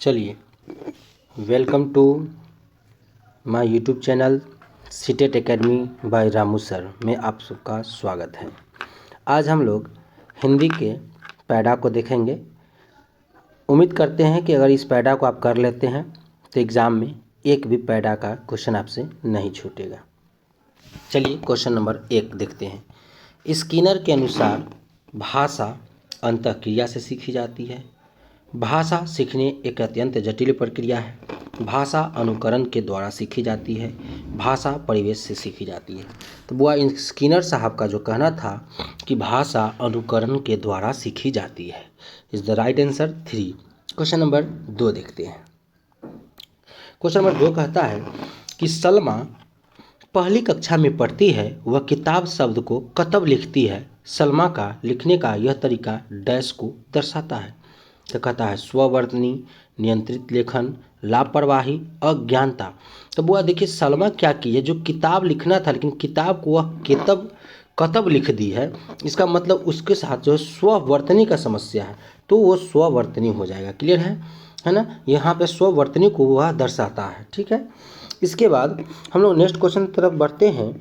चलिए, welcome to my YouTube channel CTET academy by Ramu sir में आप सबका स्वागत है। आज हम लोग हिंदी के पैडा को देखेंगे। उम्मीद करते हैं कि अगर इस पैडा को आप कर लेते हैं तो एग्ज़ाम में एक भी पैडा का क्वेश्चन आपसे नहीं छूटेगा। चलिए क्वेश्चन नंबर 1 देखते हैं। स्किनर के अनुसार भाषा अंतःक्रिया से सीखी जाती है। भाषा सीखने एक अत्यंत जटिल प्रक्रिया है। भाषा अनुकरण के द्वारा सीखी जाती है। भाषा परिवेश से सीखी जाती है। तो बुआ स्किनर साहब का जो कहना था कि भाषा अनुकरण के द्वारा सीखी जाती है is the right answer 3। Question number 2 देखते हैं। क्वेश्चन नंबर 2 कहता है कि सलमा पहली कक्षा में पढ़ती है, वह किताब शब्द को कतब लिखती है। सलमा का लिखने का यह तरीका डैश को दर्शाता है। तो कहता है स्ववर्तनी, नियंत्रित लेखन, लापरवाही, अज्ञानता। तो बुआ देखिए सलमा क्या की है, जो किताब लिखना था लेकिन किताब को वह कतब लिख दी है। इसका मतलब उसके साथ जो है स्ववर्तनी का समस्या है, तो वो स्ववर्तनी हो जाएगा। क्लियर है ना। यहाँ पे स्ववर्तनी को वह दर्शाता है। ठीक है। इसके बाद हम लोग नेक्स्ट क्वेश्चन की तरफ बढ़ते हैं।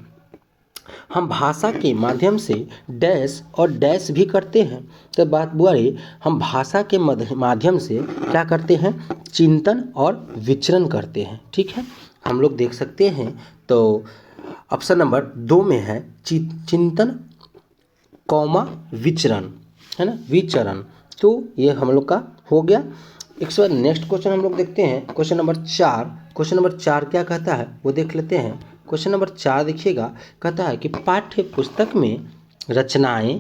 हम भाषा के माध्यम से डैश और डैश भी करते हैं। तो बात बुआ रे, हम भाषा के माध्यम से क्या करते हैं, चिंतन और विचरण करते हैं। ठीक है, हम लोग देख सकते हैं। तो ऑप्शन नंबर 2 में है चिंतन कौमा विचरण, है ना, विचरण। तो ये हम लोग का हो गया। इसके बाद नेक्स्ट क्वेश्चन हम लोग देखते हैं। Question number 4। क्वेश्चन नंबर 4 क्या कहता है वो देख लेते हैं। क्वेश्चन नंबर 4 देखिएगा, कहता है कि पाठ्य पुस्तक में रचनाएं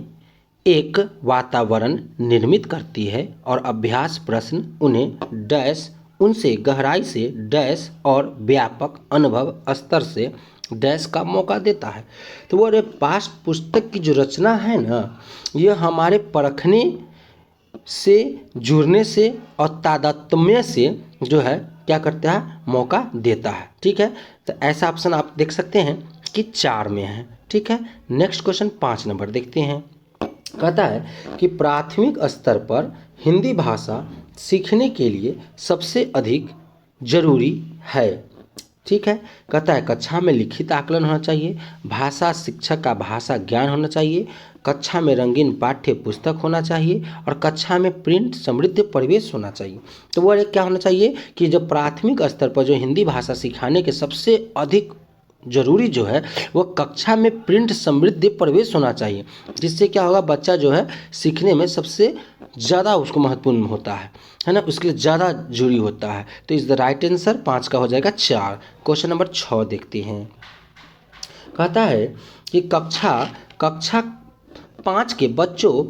एक वातावरण निर्मित करती है और अभ्यास प्रश्न उन्हें डैश उनसे गहराई से डैश और व्यापक अनुभव स्तर से डैश का मौका देता है। तो वो अरे पाठ्य पुस्तक की जो रचना है ना, ये हमारे परखने से, जुड़ने से और तादात्म्य से जो है क्या करता है, मौका देता है। ठीक है, तो ऐसा ऑप्शन आप देख सकते हैं कि 4 में है। ठीक है। नेक्स्ट क्वेश्चन 5 नंबर देखते हैं। कहता है कि प्राथमिक स्तर पर हिंदी भाषा सीखने के लिए सबसे अधिक जरूरी है। ठीक है। कहता है कक्षा में लिखित आकलन होना चाहिए, भाषा शिक्षक का भाषा ज्ञान होना चाहिए, कक्षा में रंगीन पाठ्य पुस्तक होना चाहिए और कक्षा में प्रिंट समृद्ध परिवेश होना चाहिए। तो वो क्या होना चाहिए कि जब प्राथमिक स्तर पर जो हिंदी भाषा सिखाने के सबसे अधिक जरूरी जो है वो कक्षा में प्रिंट समृद्ध परिवेश होना चाहिए, जिससे क्या होगा, बच्चा जो है सीखने में सबसे ज़्यादा उसको महत्वपूर्ण होता है ना, उसके लिए ज़्यादा जरूरी होता है। तो इस द राइट आंसर 5 का हो जाएगा 4। क्वेश्चन नंबर 6 देखते हैं। कहता है कि कक्षा 5 के बच्चों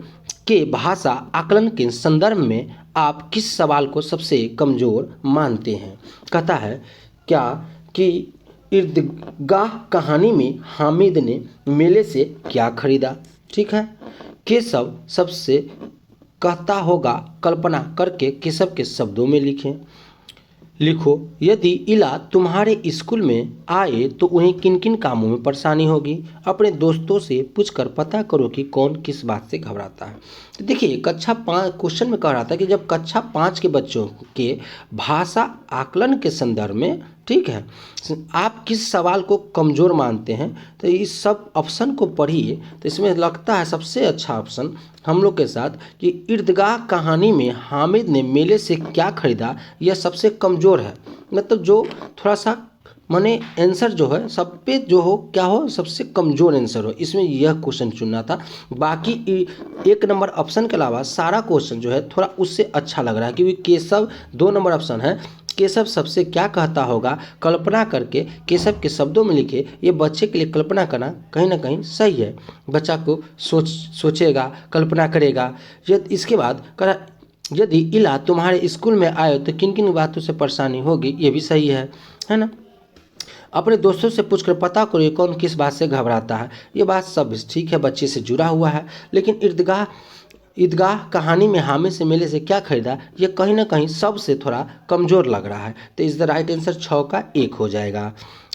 के भाषा आकलन के संदर्भ में आप किस सवाल को सबसे कमज़ोर मानते हैं। कहता है क्या कि ईदगाह कहानी में हामिद ने मेले से क्या खरीदा। ठीक है। केशव सबसे कहता होगा कल्पना करके केशव के शब्दों में लिखो। यदि इला तुम्हारे स्कूल में आए तो उन्हें किन किन कामों में परेशानी होगी। अपने दोस्तों से पूछकर पता करो कि कौन किस बात से घबराता है। तो देखिए कक्षा 5 क्वेश्चन में कह रहा था कि जब कक्षा 5 के बच्चों के भाषा आकलन के संदर्भ में, ठीक है, आप किस सवाल को कमज़ोर मानते हैं, तो इस सब ऑप्शन को पढ़िए। तो इसमें लगता है सबसे अच्छा ऑप्शन हम लोग के साथ कि ईदगाह कहानी में हामिद ने मेले से क्या खरीदा, यह सबसे कमज़ोर है। मतलब जो थोड़ा सा माने आंसर जो है सब पे जो हो क्या हो, सबसे कमज़ोर आंसर हो, इसमें यह क्वेश्चन चुनना था। बाकी 1 नंबर ऑप्शन के अलावा सारा क्वेश्चन जो है थोड़ा उससे अच्छा लग रहा है, क्योंकि केशव 2 नंबर ऑप्शन है, केशव सबसे क्या कहता होगा कल्पना करके केशव के शब्दों में लिखे। ये बच्चे के लिए कल्पना करना कहीं ना कहीं सही है, बच्चा को सोचेगा, कल्पना करेगा। इसके बाद यदि इला तुम्हारे स्कूल में आए तो किन किन बातों से परेशानी होगी, ये भी सही है ना। अपने दोस्तों से पूछकर पता करो कौन किस बात से घबराता है, ये बात सब ठीक है, बच्चे से जुड़ा हुआ है। लेकिन ईदगाह कहानी में हामिद से मेले से क्या खरीदा, ये कहीं ना कहीं सबसे थोड़ा कमज़ोर लग रहा है। तो इस द राइट आंसर 6 का 1 हो जाएगा।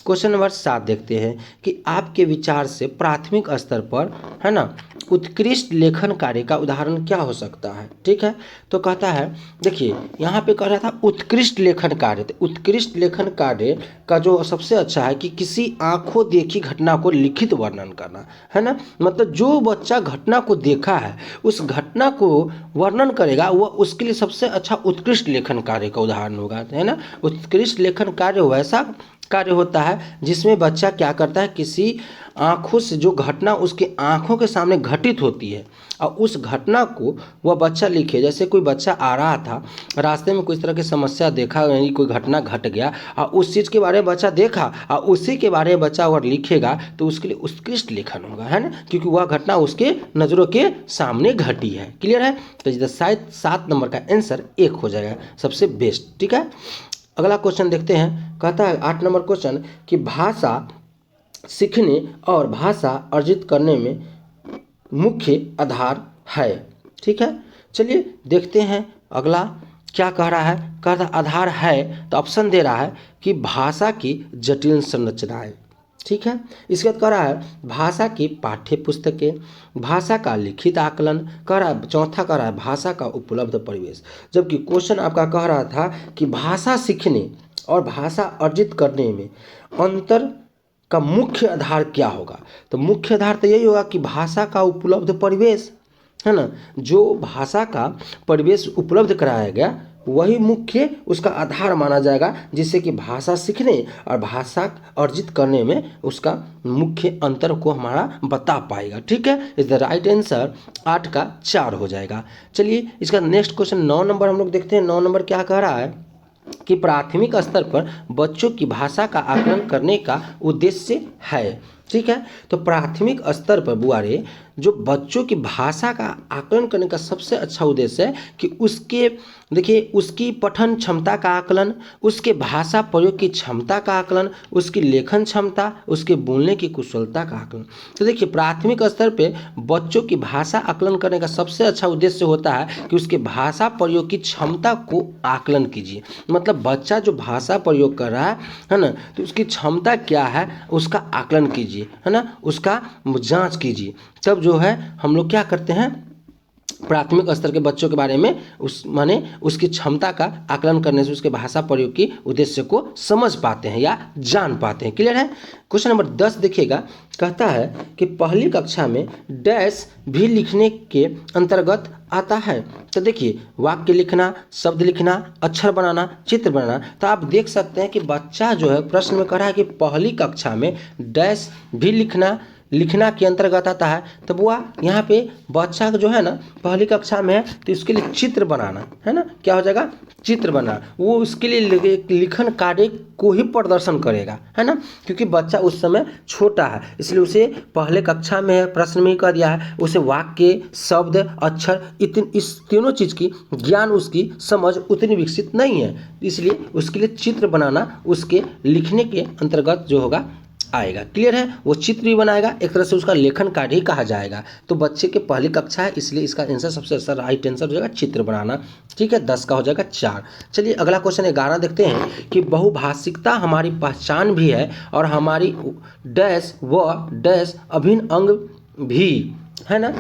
क्वेश्चन नंबर 7 देखते हैं कि आपके विचार से प्राथमिक स्तर पर, है ना, उत्कृष्ट लेखन कार्य का उदाहरण क्या हो सकता है। ठीक है, तो कहता है देखिए यहाँ पे कह रहा था उत्कृष्ट लेखन कार्य। तो उत्कृष्ट लेखन कार्य का जो सबसे अच्छा है कि किसी आंखों देखी घटना को लिखित वर्णन करना, है ना। मतलब जो बच्चा घटना को देखा है उस घटना को वर्णन करेगा वह उसके लिए सबसे अच्छा उत्कृष्ट लेखन कार्य का उदाहरण होगा, है ना। उत्कृष्ट लेखन कार्य वैसा कार्य होता है जिसमें बच्चा क्या करता है, किसी आँखों से जो घटना उसके आँखों के सामने घटित होती है और उस घटना को वह बच्चा लिखे। जैसे कोई बच्चा आ रहा था, रास्ते में कोई तरह की समस्या देखा, यानी कोई घटना घट गया और उस चीज़ के बारे में बच्चा देखा और उसी के बारे में बच्चा अगर लिखेगा तो उसके लिए उत्कृष्ट लेखन होगा, है ना, क्योंकि वह घटना उसके नज़रों के सामने घटी है। क्लियर है, तो शायद 7 नंबर का आंसर 1 हो जाएगा, सबसे बेस्ट। ठीक है, अगला क्वेश्चन देखते हैं। कहता है 8 नंबर क्वेश्चन कि भाषा सीखने और भाषा अर्जित करने में मुख्य आधार है। ठीक है, चलिए देखते हैं अगला क्या कह रहा है। कहता आधार है तो ऑप्शन दे रहा है कि भाषा की जटिल संरचनाएं। ठीक है, इसके बाद कह रहा है भाषा की पाठ्य पुस्तकें, भाषा का लिखित आकलन, कह रहा है चौथा कह रहा है भाषा का उपलब्ध परिवेश। जबकि क्वेश्चन आपका कह रहा था कि भाषा सीखने और भाषा अर्जित करने में अंतर का मुख्य आधार क्या होगा। तो मुख्य आधार तो यही होगा कि भाषा का उपलब्ध परिवेश, है ना। जो भाषा का परिवेश उपलब्ध कराया गया वही मुख्य उसका आधार माना जाएगा, जिससे कि भाषा सीखने और भाषा अर्जित करने में उसका मुख्य अंतर को हमारा बता पाएगा। ठीक है, इज द राइट आंसर 8 का 4 हो जाएगा। चलिए इसका नेक्स्ट क्वेश्चन 9 नंबर हम लोग देखते हैं। 9 नंबर क्या कह रहा है कि प्राथमिक स्तर पर बच्चों की भाषा का आकलन करने का उद्देश्य है। ठीक है, तो प्राथमिक स्तर पर बुआरे जो बच्चों की भाषा का आकलन करने का सबसे अच्छा उद्देश्य है कि उसके देखिए उसकी पठन क्षमता का आकलन, उसके भाषा प्रयोग की क्षमता का आकलन, उसकी लेखन क्षमता, उसके बोलने की कुशलता का आकलन। तो देखिए प्राथमिक स्तर पे बच्चों की भाषा आकलन करने का सबसे अच्छा उद्देश्य होता है कि उसके भाषा प्रयोग की क्षमता को आकलन कीजिए। मतलब बच्चा जो भाषा प्रयोग कर रहा है ना, तो उसकी क्षमता क्या है उसका आकलन कीजिए, है ना, उसका जांच कीजिए। तब जो है हम लोग क्या करते हैं, प्राथमिक स्तर के बच्चों के बारे में माने उसकी क्षमता का आकलन करने से उसके भाषा प्रयोग की उद्देश्य को समझ पाते हैं या जान पाते हैं। क्लियर है। क्वेश्चन नंबर 10 देखिएगा, कहता है कि पहली कक्षा में डैश भी लिखने के अंतर्गत आता है। तो देखिए वाक्य लिखना, शब्द लिखना, अक्षर बनाना, चित्र बनाना। तो आप देख सकते हैं कि बच्चा जो है प्रश्न में कह रहा है कि पहली कक्षा में डैश भी लिखना के अंतर्गत आता है। तो बुआ यहाँ पे बच्चा जो है ना पहली कक्षा में है तो इसके लिए चित्र बनाना, है ना, क्या हो जाएगा, चित्र बनाना। वो उसके लिए लिखन कार्य को ही प्रदर्शन करेगा, है ना, क्योंकि बच्चा उस समय छोटा है, इसलिए उसे पहले कक्षा में है, प्रश्न में ही कह दिया है, उसे वाक्य, शब्द, अक्षर इस तीनों चीज़ की ज्ञान, उसकी समझ उतनी विकसित नहीं है, इसलिए उसके लिए चित्र बनाना उसके लिखने के अंतर्गत जो होगा आएगा। क्लियर है, वो चित्र भी बनाएगा, एक तरह से उसका लेखन कार्य ही कहा जाएगा। तो बच्चे के पहली कक्षा है इसलिए इसका आंसर सबसे अच्छा राइट आंसर हो जाएगा चित्र बनाना। ठीक है, 10 का हो जाएगा 4। चलिए अगला क्वेश्चन 11 देखते हैं कि बहुभाषिकता हमारी पहचान भी है और हमारी डैश व डैश अभिन्न अंग भी, है ना।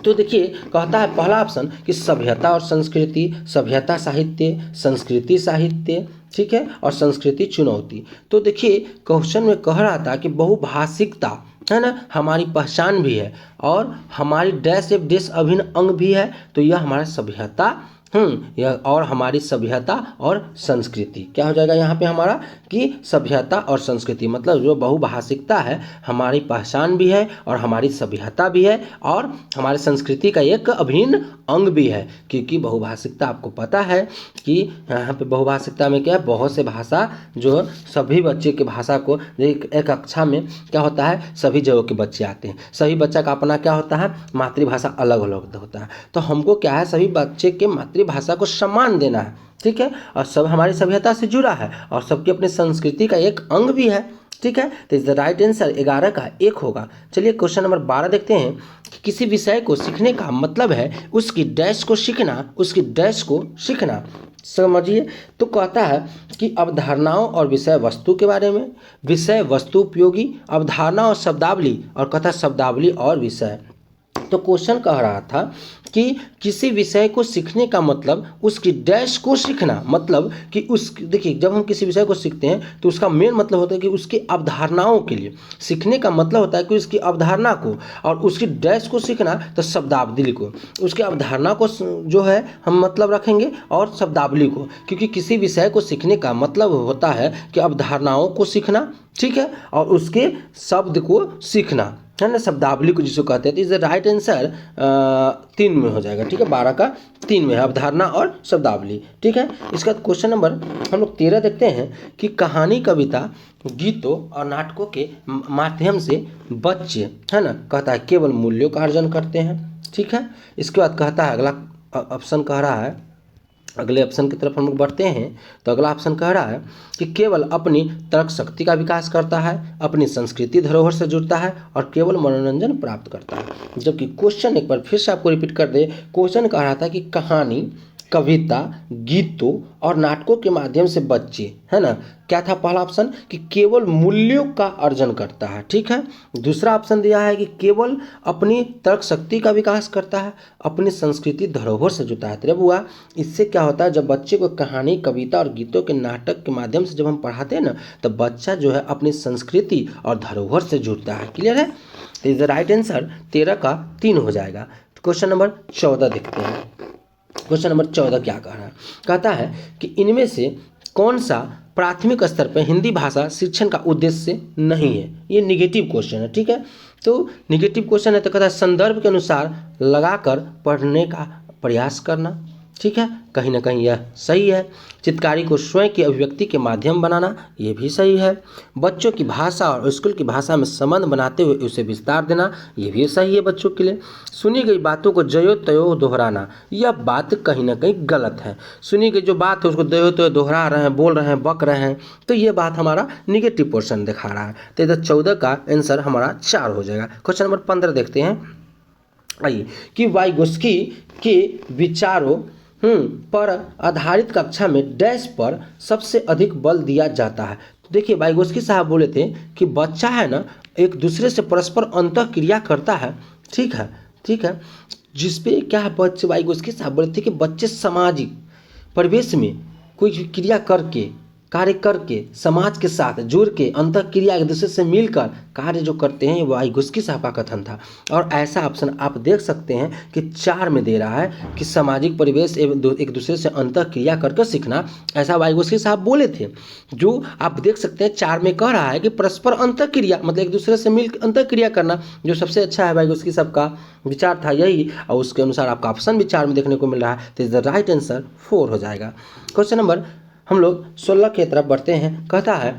तो देखिए कहता है पहला ऑप्शन कि सभ्यता और संस्कृति, सभ्यता साहित्य, संस्कृति साहित्य, ठीक है, और संस्कृति चुनौती। तो देखिए क्वेश्चन में कह रहा था कि बहुभाषिकता, है ना, हमारी पहचान भी है और हमारी डैश एक डैश अभिन्न अंग भी है। तो यह हमारा सभ्यता यह और हमारी सभ्यता और संस्कृति क्या हो जाएगा यहाँ पे हमारा कि सभ्यता और संस्कृति। मतलब जो बहुभाषिकता है हमारी पहचान भी है और हमारी सभ्यता भी है और हमारी संस्कृति का एक अभिन्न अंग भी है। क्योंकि बहुभाषिकता आपको पता है कि यहाँ पे बहुभाषिकता में क्या है, बहुत से भाषा जो सभी बच्चे की भाषा को एक कक्षा में क्या होता है, सभी जगह के बच्चे आते हैं, सभी बच्चा का अपना क्या होता है, मातृभाषा अलग अलग होता है। तो हमको क्या है, सभी बच्चे के मातृभाषा को सम्मान देना है, ठीक है, और सब हमारी सभ्यता से जुड़ा है और सबकी अपनी संस्कृति का एक अंग भी है। ठीक है, तो इस द राइट आंसर 11 का 1 होगा। चलिए क्वेश्चन नंबर 12 देखते हैं कि किसी विषय को सीखने का मतलब है उसकी डैश को सीखना, उसकी डैश को सीखना। समझिए, तो कहता है कि अवधारणाओं और विषय वस्तु के बारे में, विषय वस्तु उपयोगी, अवधारणा और शब्दावली, और कहता है शब्दावली और विषय। तो क्वेश्चन कह रहा था कि किसी विषय को सीखने का मतलब उसकी डैश को सीखना, मतलब कि उस देखिए जब हम किसी विषय को सीखते हैं तो उसका मेन मतलब होता है कि उसकी अवधारणाओं के लिए। सीखने का मतलब होता है कि उसकी अवधारणा को, और उसकी डैश को सीखना तो शब्दावली को। उसकी अवधारणा को जो है हम मतलब रखेंगे और शब्दावली को, क्योंकि किसी विषय को सीखने का मतलब होता है कि अवधारणाओं को सीखना, ठीक है, और उसके शब्द को सीखना, है ना, शब्दावली को जिसको कहते हैं। तो इज द राइट आंसर 3 में हो जाएगा, ठीक है, 12 का 3 में है, अवधारणा और शब्दावली, ठीक है। इसका क्वेश्चन नंबर हम लोग 13 देखते हैं कि कहानी, कविता, गीतों और नाटकों के माध्यम से बच्चे, है ना, कहता है केवल मूल्यों का अर्जन करते हैं, ठीक है। इसके बाद कहता है अगला ऑप्शन कह रहा है, अगले ऑप्शन की तरफ हम लोग बढ़ते हैं। तो अगला ऑप्शन कह रहा है कि केवल अपनी तर्क शक्ति का विकास करता है, अपनी संस्कृति धरोहर से जुड़ता है और केवल मनोरंजन प्राप्त करता है। जबकि क्वेश्चन एक बार फिर से आपको रिपीट कर दे, क्वेश्चन कह रहा था कि कहानी, कविता, गीतों और नाटकों के माध्यम से बच्चे, है ना, क्या था पहला ऑप्शन कि केवल मूल्यों का अर्जन करता है, ठीक है। दूसरा ऑप्शन दिया है कि केवल अपनी तर्क शक्ति का विकास करता है, अपनी संस्कृति धरोहर से जुड़ता है। तब हुआ, इससे क्या होता है, जब बच्चे को कहानी, कविता और गीतों के नाटक के माध्यम से जब हम पढ़ाते हैं ना, तब बच्चा जो है अपनी संस्कृति और धरोहर से जुड़ता है। क्लियर है। तो इज द राइट आंसर 13 का 3 हो जाएगा। क्वेश्चन नंबर 14 देखते हैं। क्वेश्चन नंबर 14 क्या कह रहा है, कहता है कि इनमें से कौन सा प्राथमिक स्तर पर हिंदी भाषा शिक्षण का उद्देश्य नहीं है। ये निगेटिव क्वेश्चन है, ठीक है। तो निगेटिव क्वेश्चन है तो कहता है संदर्भ के अनुसार लगाकर पढ़ने का प्रयास करना, ठीक है, कहीं ना कहीं यह सही है। चित्रकारी को स्वयं की अभिव्यक्ति के माध्यम बनाना, ये भी सही है। बच्चों की भाषा और स्कूल की भाषा में संबंध बनाते हुए उसे विस्तार देना, ये भी सही है बच्चों के लिए। सुनी गई बातों को जयो तयो दोहराना, यह बात कहीं ना कहीं गलत है। सुनी गई जो बात है उसको जयो तयो दोहरा रहे हैं, बोल रहे हैं, बक रहे हैं, तो ये बात हमारा निगेटिव पोर्शन दिखा रहा है। तो इधर 14 का आंसर हमारा 4 हो जाएगा। क्वेश्चन नंबर 15 देखते हैं। आइए कि वाइगोस्की के विचारों पर आधारित कक्षा में डैश पर सबसे अधिक बल दिया जाता है। देखिए वाइगोस्की साहब बोले थे कि बच्चा है ना एक दूसरे से परस्पर अंतःक्रिया करता है, ठीक है, ठीक है, जिसपे क्या है, बच्चे वाइगोस्की साहब बोले थे कि बच्चे सामाजिक परिवेश में कोई क्रिया करके, कार्य करके, समाज के साथ जुड़ के, अंतःक्रिया एक दूसरे से मिलकर कार्य जो करते हैं, ये वाइगोस्की साहब का कथन था। और ऐसा ऑप्शन आप देख सकते हैं कि 4 में दे रहा है कि सामाजिक परिवेश एवं एक दूसरे से अंतःक्रिया करके सीखना, ऐसा वाइगोस्की साहब बोले थे। जो आप देख सकते हैं 4 में कह रहा है कि परस्पर अंतःक्रिया मतलब एक दूसरे से मिल अंतःक्रिया करना, जो सबसे अच्छा है वाइगोस्की साहब का विचार था यही, और उसके अनुसार आपका ऑप्शन भी 4 में देखने को मिल रहा है। तो इज द राइट आंसर 4 हो जाएगा। क्वेश्चन नंबर हम लोग 16 की तरफ बढ़ते हैं। कहता है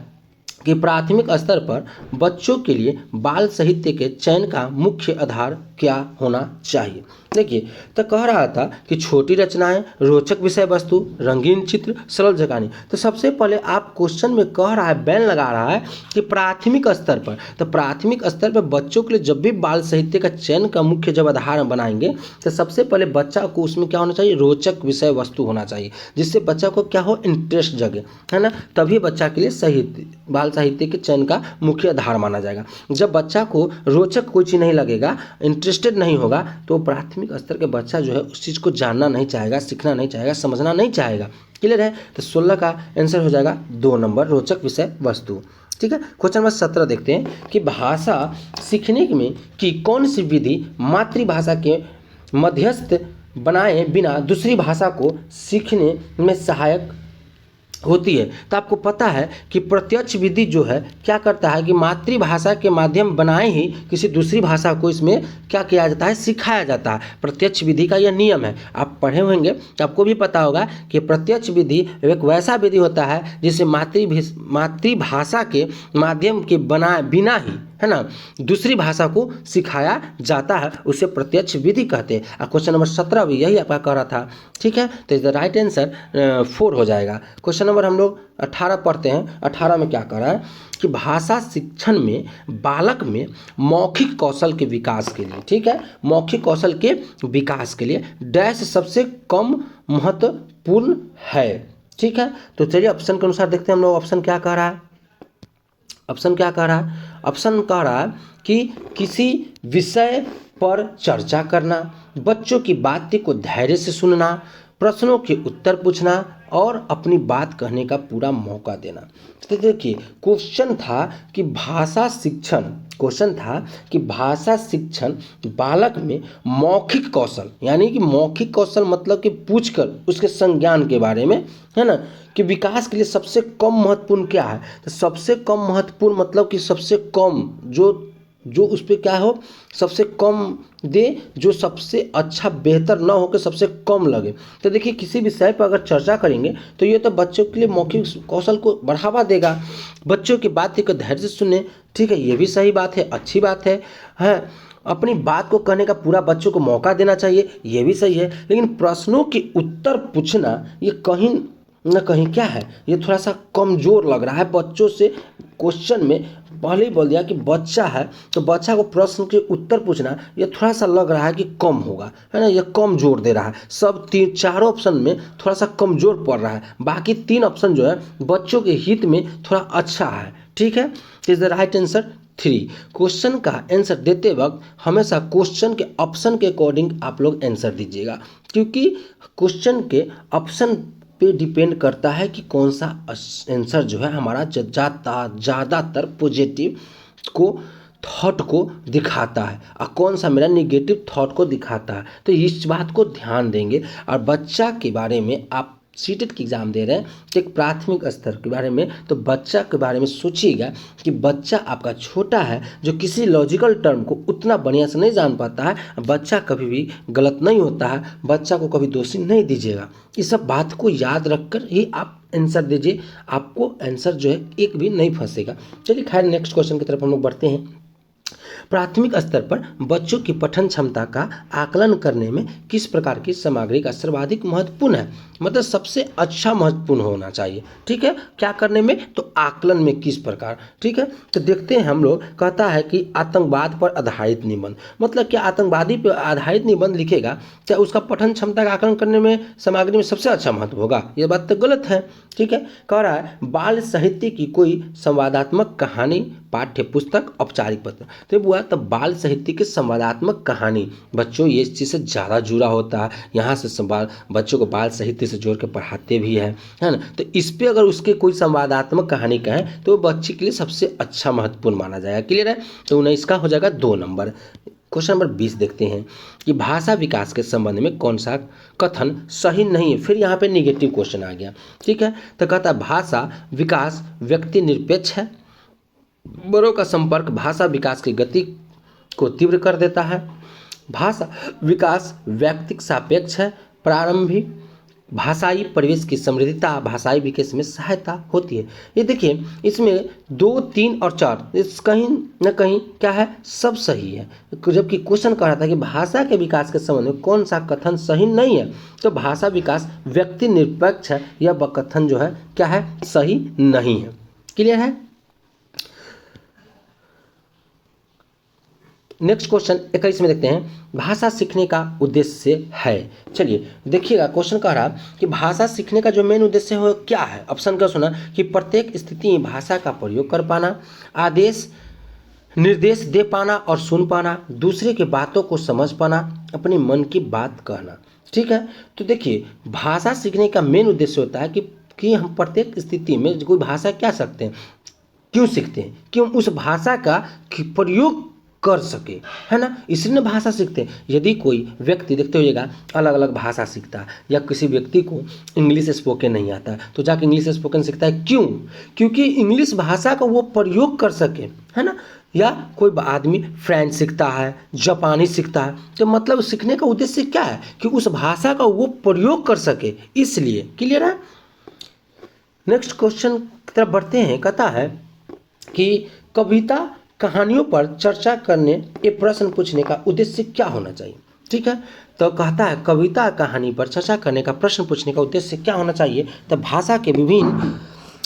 कि प्राथमिक स्तर पर बच्चों के लिए बाल साहित्य के चयन का मुख्य आधार क्या होना चाहिए। देखिए तो कह रहा था कि छोटी रचनाएं, रोचक विषय वस्तु, रंगीन चित्र, सरल जगानी। तो सबसे पहले आप क्वेश्चन में कह रहा है, बैन लगा रहा है कि प्राथमिक स्तर पर, तो प्राथमिक स्तर पर बच्चों के लिए जब भी बाल साहित्य का चयन का मुख्य जब आधार बनाएंगे तो सबसे पहले बच्चा को उसमें क्या होना चाहिए, रोचक विषय वस्तु होना चाहिए, जिससे बच्चा को क्या हो, इंटरेस्ट जगे, है ना, तभी बच्चा के लिए साहित्य बाल साहित्य के चयन का मुख्य आधार माना जाएगा। जब बच्चा को रोचक कोई चीज़ नहीं लगेगा, इंटरेस्टेड नहीं होगा, तो प्राथमिक स्तर के बच्चा जो है उस चीज़ को जानना नहीं चाहेगा, सीखना नहीं चाहेगा, समझना नहीं चाहेगा। क्लियर है। तो 16 का आंसर हो जाएगा 2 नंबर, रोचक विषय वस्तु, ठीक है। क्वेश्चन नंबर 17 देखते हैं कि भाषा सीखने में की कौन सी विधि मातृभाषा के मध्यस्थ बनाए बिना दूसरी भाषा को सीखने में सहायक होती है। तो आपको पता है कि प्रत्यक्ष विधि जो है क्या करता है कि मातृभाषा के माध्यम बनाए ही किसी दूसरी भाषा को इसमें क्या किया जाता है, सिखाया जाता है। प्रत्यक्ष विधि का यह नियम है, आप पढ़े होंगे तो आपको भी पता होगा कि प्रत्यक्ष विधि एक वैसा विधि होता है जिसे मातृभाषा के माध्यम के बनाए बिना ही, है ना, दूसरी भाषा को सिखाया जाता है, उसे प्रत्यक्ष विधि कहते हैं। और क्वेश्चन नंबर 17 भी यही आपका कह रहा था, ठीक है। तो इज द राइट आंसर 4 हो जाएगा। क्वेश्चन नंबर हम लोग 18 पढ़ते हैं। 18 में क्या कह रहा है कि भाषा शिक्षण में बालक में मौखिक कौशल के विकास के लिए, ठीक है, मौखिक कौशल के विकास के लिए डैश सबसे कम महत्वपूर्ण है, ठीक है। तो चलिए ऑप्शन के अनुसार देखते हैं हम लोग ऑप्शन क्या कह रहा है। ऑप्शन क्या कह रहा है, ऑप्शन कह रहा है कि किसी विषय पर चर्चा करना, बच्चों की बातें को धैर्य से सुनना, प्रश्नों के उत्तर पूछना और अपनी बात कहने का पूरा मौका देना। तो देखिए क्वेश्चन था कि भाषा शिक्षण बालक में मौखिक कौशल, यानी कि मौखिक कौशल मतलब कि पूछकर उसके संज्ञान के बारे में, है ना, कि विकास के लिए सबसे कम महत्वपूर्ण क्या है। तो सबसे कम महत्वपूर्ण मतलब कि सबसे कम जो उस पर क्या हो, सबसे कम दे, जो सबसे अच्छा बेहतर ना हो के सबसे कम लगे। तो देखिए किसी विषय पर अगर चर्चा करेंगे तो ये तो बच्चों के लिए मौखिक कौशल को बढ़ावा देगा। बच्चों की बात को धैर्य से सुने, ठीक है, ये भी सही बात है, अच्छी बात है। अपनी बात को कहने का पूरा बच्चों को मौका देना चाहिए, ये भी सही है। लेकिन प्रश्नों के उत्तर पूछना ये कहीं न कहीं क्या है, ये थोड़ा सा कमज़ोर लग रहा है बच्चों से। क्वेश्चन में पहले ही बोल दिया कि बच्चा है तो बच्चा को प्रश्न के उत्तर पूछना ये थोड़ा सा लग रहा है कि कम होगा, है ना, ये कम जोर दे रहा है। सब चारों ऑप्शन में थोड़ा सा कमज़ोर पड़ रहा है, बाकी 3 ऑप्शन जो है बच्चों के हित में थोड़ा अच्छा है। ठीक है, is the right answer 3। Question का आंसर देते वक्त हमेशा क्वेश्चन के ऑप्शन के अकॉर्डिंग आप लोग आंसर दीजिएगा, क्योंकि क्वेश्चन के ऑप्शन पे डिपेंड करता है कि कौन सा आंसर जो है हमारा ज़्यादातर पॉजिटिव को थॉट को दिखाता है और कौन सा मेरा निगेटिव थॉट को दिखाता है। तो इस बात को ध्यान देंगे। और बच्चा के बारे में आप सीटेट की एग्ज़ाम दे रहे हैं एक प्राथमिक स्तर के बारे में, तो बच्चा के बारे में सोचिएगा कि बच्चा आपका छोटा है जो किसी लॉजिकल टर्म को उतना बढ़िया से नहीं जान पाता है। बच्चा कभी भी गलत नहीं होता है, बच्चा को कभी दोषी नहीं दीजिएगा। इस सब बात को याद रखकर ही आप आंसर दीजिए, आपको आंसर जो है एक भी नहीं फंसेगा। चलिए खैर नेक्स्ट क्वेश्चन की तरफ हम लोग बढ़ते हैं। प्राथमिक स्तर पर बच्चों की पठन क्षमता का आकलन करने में किस प्रकार की सामग्री का सर्वाधिक महत्वपूर्ण है, मतलब सबसे अच्छा महत्वपूर्ण होना चाहिए। ठीक है, क्या करने में, तो आकलन में किस प्रकार। ठीक है, तो देखते हैं हम लोग। कहता है कि आतंकवाद पर आधारित निबंध, मतलब क्या आतंकवादी पर आधारित निबंध लिखेगा क्या उसका पठन क्षमता का आकलन करने में सामग्री में सबसे अच्छा महत्व होगा, ये बात तो गलत है। ठीक है, कह रहा है बाल साहित्य की कोई संवादात्मक कहानी, पाठ्य पुस्तक, औपचारिक पत्र। तो बुआ तब बाल साहित्य की संवादात्मक कहानी, बच्चों ये इस चीज़ से ज़्यादा जुड़ा होता है, यहाँ से बच्चों को बाल साहित्य से जोड़ के पढ़ाते भी हैं, है ना। तो इस पर अगर उसके कोई संवादात्मक कहानी कहें तो बच्चे के लिए सबसे अच्छा महत्वपूर्ण माना जाएगा। क्लियर है, तो 19 का हो जाएगा 2 नंबर। क्वेश्चन नंबर 20 देखते हैं कि भाषा विकास के संबंध में कौन सा कथन सही नहीं है। फिर यहाँ पे निगेटिव क्वेश्चन आ गया। ठीक है, तो कहता है भाषा विकास व्यक्ति निरपेक्ष है, बड़ों का संपर्क भाषा विकास की गति को तीव्र कर देता है, भाषा विकास व्यक्तिक सापेक्ष है, प्रारंभिक भाषाई परिवेश की समृद्धता भाषाई विकास में सहायता होती है। ये देखिए इसमें 2, 3 और 4 इस कहीं न कहीं क्या है, सब सही है। जबकि क्वेश्चन कह रहा था कि भाषा के विकास के संबंध में कौन सा कथन सही नहीं है, तो भाषा विकास व्यक्ति निरपेक्ष है, यह कथन जो है क्या है, सही नहीं है। क्लियर है। नेक्स्ट क्वेश्चन 21 में देखते हैं, भाषा सीखने का उद्देश्य है। चलिए देखिएगा, क्वेश्चन कह रहा कि भाषा सीखने का जो मेन उद्देश्य है क्या है। ऑप्शन का सुना कि प्रत्येक स्थिति में भाषा का प्रयोग कर पाना, आदेश निर्देश दे पाना और सुन पाना, दूसरे की बातों को समझ पाना, अपने मन की बात कहना। ठीक है, तो देखिए भाषा सीखने का मेन उद्देश्य होता है कि हम प्रत्येक स्थिति में कोई भाषा क्या सकते हैं, क्यों सीखते हैं, क्यों उस भाषा का प्रयोग कर सके, है ना, इसलिए भाषा सीखते हैं। यदि कोई व्यक्ति देखते होइएगा अलग अलग भाषा सीखता है, या किसी व्यक्ति को इंग्लिश स्पोकन नहीं आता है तो जाके इंग्लिश स्पोकन सीखता है, क्यों, क्योंकि इंग्लिश भाषा का वो प्रयोग कर सके, है ना। या कोई आदमी फ्रेंच सीखता है, जापानी सीखता है, तो मतलब सीखने का उद्देश्य क्या है कि उस भाषा का वो प्रयोग कर सके, इसलिए। क्लियर है। नेक्स्ट क्वेश्चन की तरफ बढ़ते हैं। कहता है कि कविता कहानियों पर चर्चा करने ये प्रश्न पूछने का उद्देश्य क्या होना चाहिए। ठीक है, तो कहता है कविता कहानी पर चर्चा करने का प्रश्न पूछने का उद्देश्य क्या होना चाहिए, तो भाषा के विभिन्न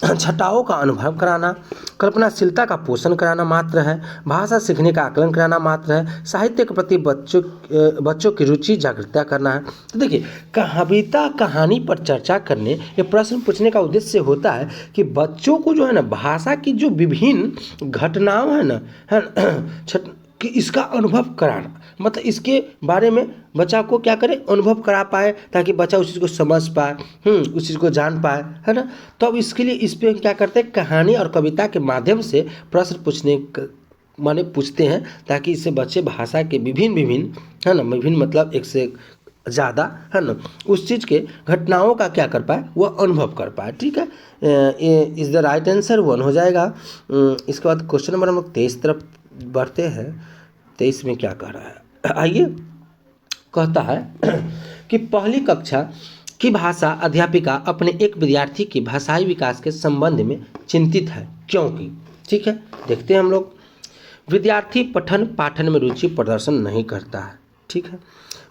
छटाओं का अनुभव कराना, कल्पनाशीलता का पोषण कराना मात्र है, भाषा सीखने का आकलन कराना मात्र है, साहित्य के प्रति बच्चों की रुचि जागृत करना है। तो देखिए कविता कहानी पर चर्चा करने ये प्रश्न पूछने का उद्देश्य होता है कि बच्चों को जो है ना भाषा की जो विभिन्न घटनाओं है ना, है कि इसका अनुभव कराना, मतलब इसके बारे में बच्चा को क्या करें, अनुभव करा पाए, ताकि बच्चा उस चीज़ को समझ पाए, उस चीज़ को जान पाए, है ना। तो अब इसके लिए इस पर क्या करते हैं, कहानी और कविता के माध्यम से प्रश्न माने पूछते हैं, ताकि इससे बच्चे भाषा के विभिन्न है ना, विभिन्न मतलब एक से ज़्यादा, है ना, उस चीज़ के घटनाओं का क्या कर पाए, वह अनुभव कर पाए। ठीक है, इज़ द राइट आंसर 1 हो जाएगा। इसके बाद क्वेश्चन नंबर हम लोग 23 तरफ बढ़ते हैं। 23 में क्या कह रहा है, आइए। कहता है कि पहली कक्षा की भाषा अध्यापिका अपने एक विद्यार्थी के भाषाई विकास के संबंध में चिंतित है, क्योंकि, ठीक है, देखते हैं हम लोग। विद्यार्थी पठन पाठन में रुचि प्रदर्शन नहीं करता है। ठीक है,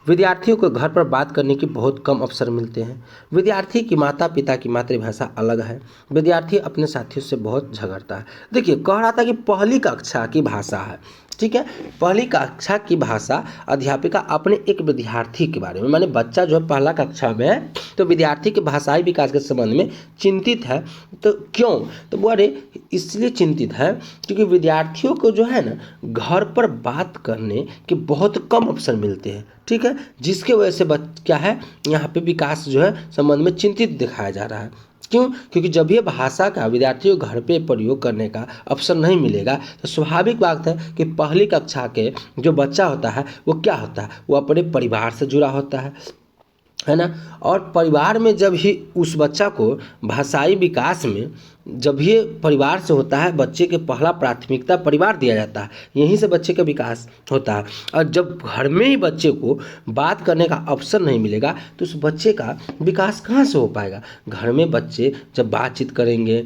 विद्यार्थियों को घर पर बात करने की बहुत कम अवसर मिलते हैं। विद्यार्थी की माता पिता की मातृभाषा अलग है। विद्यार्थी अपने साथियों से बहुत झगड़ता है। देखिए, कह रहा था कि पहली कक्षा की भाषा है, ठीक है, पहली कक्षा की भाषा अध्यापिका अपने एक विद्यार्थी के बारे में, माने बच्चा जो है पहला कक्षा में है, तो विद्यार्थी के भाषाई विकास के संबंध में चिंतित है। तो क्यों, तो वो अरे इसलिए चिंतित है क्योंकि विद्यार्थियों को जो है ना घर पर बात करने के बहुत कम अवसर मिलते हैं। ठीक है, जिसके वजह से क्या है, यहाँ पे विकास जो है संबंध में चिंतित दिखाया जा रहा है। क्यों, क्योंकि जब ये भाषा का विद्यार्थियों को घर पे प्रयोग करने का अवसर नहीं मिलेगा, तो स्वाभाविक बात है कि पहली कक्षा के जो बच्चा होता है वो क्या होता है, वो अपने परिवार से जुड़ा होता है ना। और परिवार में जब ही उस बच्चा को भाषाई विकास में जब ये परिवार से होता है, बच्चे के पहला प्राथमिकता परिवार दिया जाता है, यहीं से बच्चे का विकास होता है। और जब घर में ही बच्चे को बात करने का अवसर नहीं मिलेगा, तो उस बच्चे का विकास कहाँ से हो पाएगा। घर में बच्चे जब बातचीत करेंगे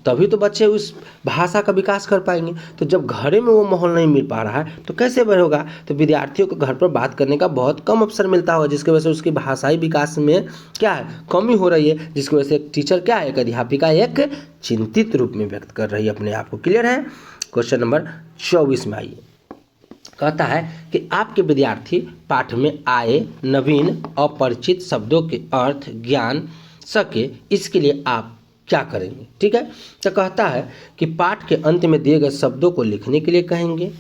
तभी तो बच्चे उस भाषा का विकास कर पाएंगे। तो जब घर में वो माहौल नहीं मिल पा रहा है तो कैसे बढ़ेगा। तो विद्यार्थियों को घर पर बात करने का बहुत कम अवसर मिलता होगा, जिसकी वजह से उसकी भाषाई विकास में क्या है, कमी हो रही है, जिसकी वजह से एक टीचर क्या है, एक अध्यापिका एक चिंतित रूप में व्यक्त कर रही है अपने आप को। क्लियर है। क्वेश्चन नंबर 24 में आइए। कहता है कि आपके विद्यार्थी पाठ में आए नवीन अपरिचित शब्दों के अर्थ ज्ञान सके, इसके लिए आप क्या करेंगे। ठीक है, तो कहता है कि पाठ के अंत में दिए गए शब्दों को लिखने के लिए कहेंगे,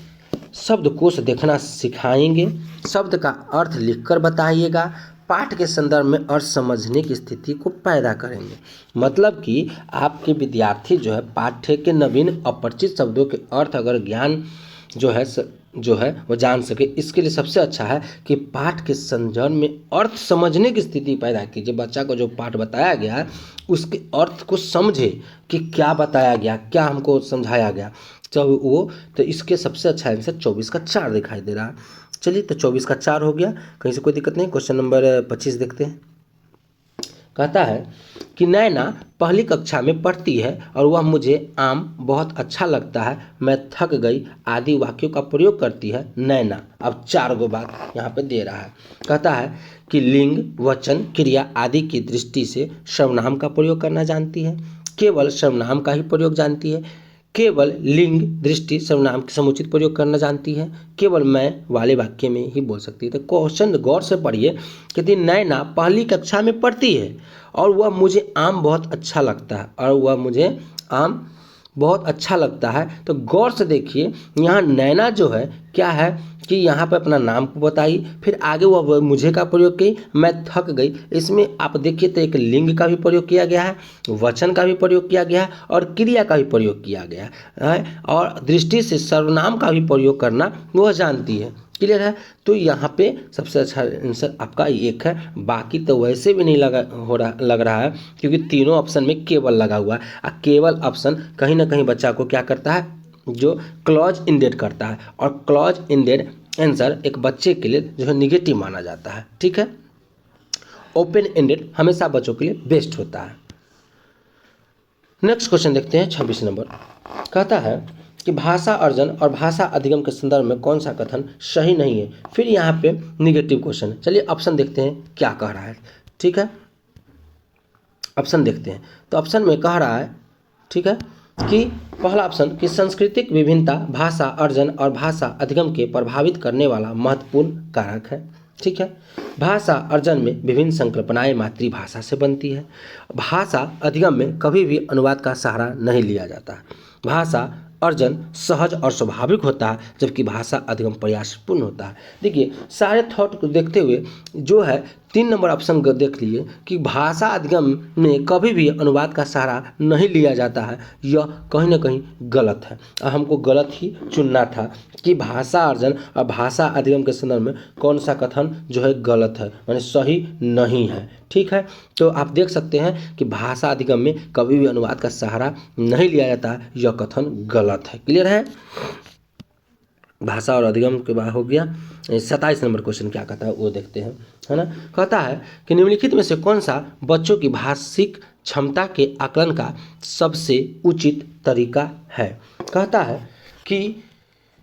शब्दकोश देखना सिखाएंगे, शब्द का अर्थ लिखकर बताइएगा, पाठ के संदर्भ में अर्थ समझने की स्थिति को पैदा करेंगे। मतलब कि आपके विद्यार्थी जो है पाठ्य के नवीन अपरिचित शब्दों के अर्थ अगर ज्ञान जो है वो जान सके, इसके लिए सबसे अच्छा है कि पाठ के संदर्भ में अर्थ समझने की स्थिति पैदा कीजिए। बच्चा को जो पाठ बताया गया है उसके अर्थ को समझे कि क्या बताया गया, क्या हमको समझाया गया। तो इसके सबसे अच्छा आंसर 24 का 4 दिखाई दे रहा है। चलिए, तो 24 का 4 हो गया, कहीं से कोई दिक्कत नहीं। क्वेश्चन नंबर 25 देखते हैं। कहता है कि नैना पहली कक्षा में पढ़ती है और वह मुझे आम बहुत अच्छा लगता है, मैं थक गई आदि वाक्यों का प्रयोग करती है नैना। अब 4 गो बात यहाँ पे दे रहा है। कहता है कि लिंग वचन क्रिया आदि की दृष्टि से सर्वनाम का प्रयोग करना जानती है, केवल सर्वनाम का ही प्रयोग जानती है, केवल लिंग दृष्टि सर्वनाम का समुचित प्रयोग करना जानती है, केवल मैं वाले वाक्य में ही बोल सकती है। तो क्वेश्चन गौर से पढ़िए। कहती नैना पहली कक्षा में पढ़ती है और वह मुझे आम बहुत अच्छा लगता है, और वह मुझे आम बहुत अच्छा लगता है। तो गौर से देखिए, यहाँ नैना जो है क्या है कि यहाँ पे अपना नाम को बताई, फिर आगे वह मुझे का प्रयोग की, मैं थक गई। इसमें आप देखिए तो एक लिंग का भी प्रयोग किया गया है, वचन का भी प्रयोग किया गया है और क्रिया का भी प्रयोग किया गया है, और दृष्टि से सर्वनाम का भी प्रयोग करना वह जानती है। क्लियर है। तो यहाँ पे सबसे अच्छा आंसर आपका 1 है। बाकी तो वैसे भी नहीं लग रहा है, क्योंकि तीनों ऑप्शन में केवल लगा हुआ है। केवल ऑप्शन कहीं ना कहीं बच्चा को क्या करता है, जो क्लॉज इंडेड करता है, और क्लॉज इंडेड आंसर एक बच्चे के लिए जो है निगेटिव माना जाता है। ठीक है, ओपन इंडेड हमेशा बच्चों के लिए बेस्ट होता है। नेक्स्ट क्वेश्चन देखते हैं 26 नंबर। कहता है कि भाषा अर्जन और भाषा अधिगम के संदर्भ में कौन सा कथन सही नहीं है। फिर यहाँ पे निगेटिव क्वेश्चन। चलिए ऑप्शन देखते हैं क्या कह रहा है। ठीक है, ऑप्शन देखते हैं। तो ऑप्शन में कह रहा है, ठीक है, कि पहला ऑप्शन कि सांस्कृतिक विभिन्नता भाषा अर्जन और भाषा अधिगम के प्रभावित करने वाला महत्वपूर्ण कारक है। ठीक है, भाषा अर्जन में विभिन्न संकल्पनाएं मातृभाषा से बनती है। भाषा अधिगम में कभी भी अनुवाद का सहारा नहीं लिया जाता है। भाषा अर्जन सहज और स्वाभाविक होता है, जबकि भाषा अधिगम प्रयासपूर्ण होता है। देखिए सारे थॉट को देखते हुए जो है 3 नंबर ऑप्शन देख लिए कि भाषा अधिगम में कभी भी अनुवाद का सहारा नहीं लिया जाता है, यह कहीं ना कहीं गलत है और हमको गलत ही चुनना था कि भाषा अर्जन और भाषा अधिगम के संदर्भ में कौन सा कथन जो है गलत है, माने सही नहीं है। ठीक है, तो आप देख सकते हैं कि भाषा अधिगम में कभी भी अनुवाद का सहारा नहीं लिया जाता है, यह कथन गलत है। क्लियर है, भाषा और अधिगम के बाद हो गया। 27 नंबर क्वेश्चन क्या कहता है वो देखते हैं, है ना। कहता है कि निम्नलिखित में से कौन सा बच्चों की भाषिक क्षमता के आकलन का सबसे उचित तरीका है। कहता है कि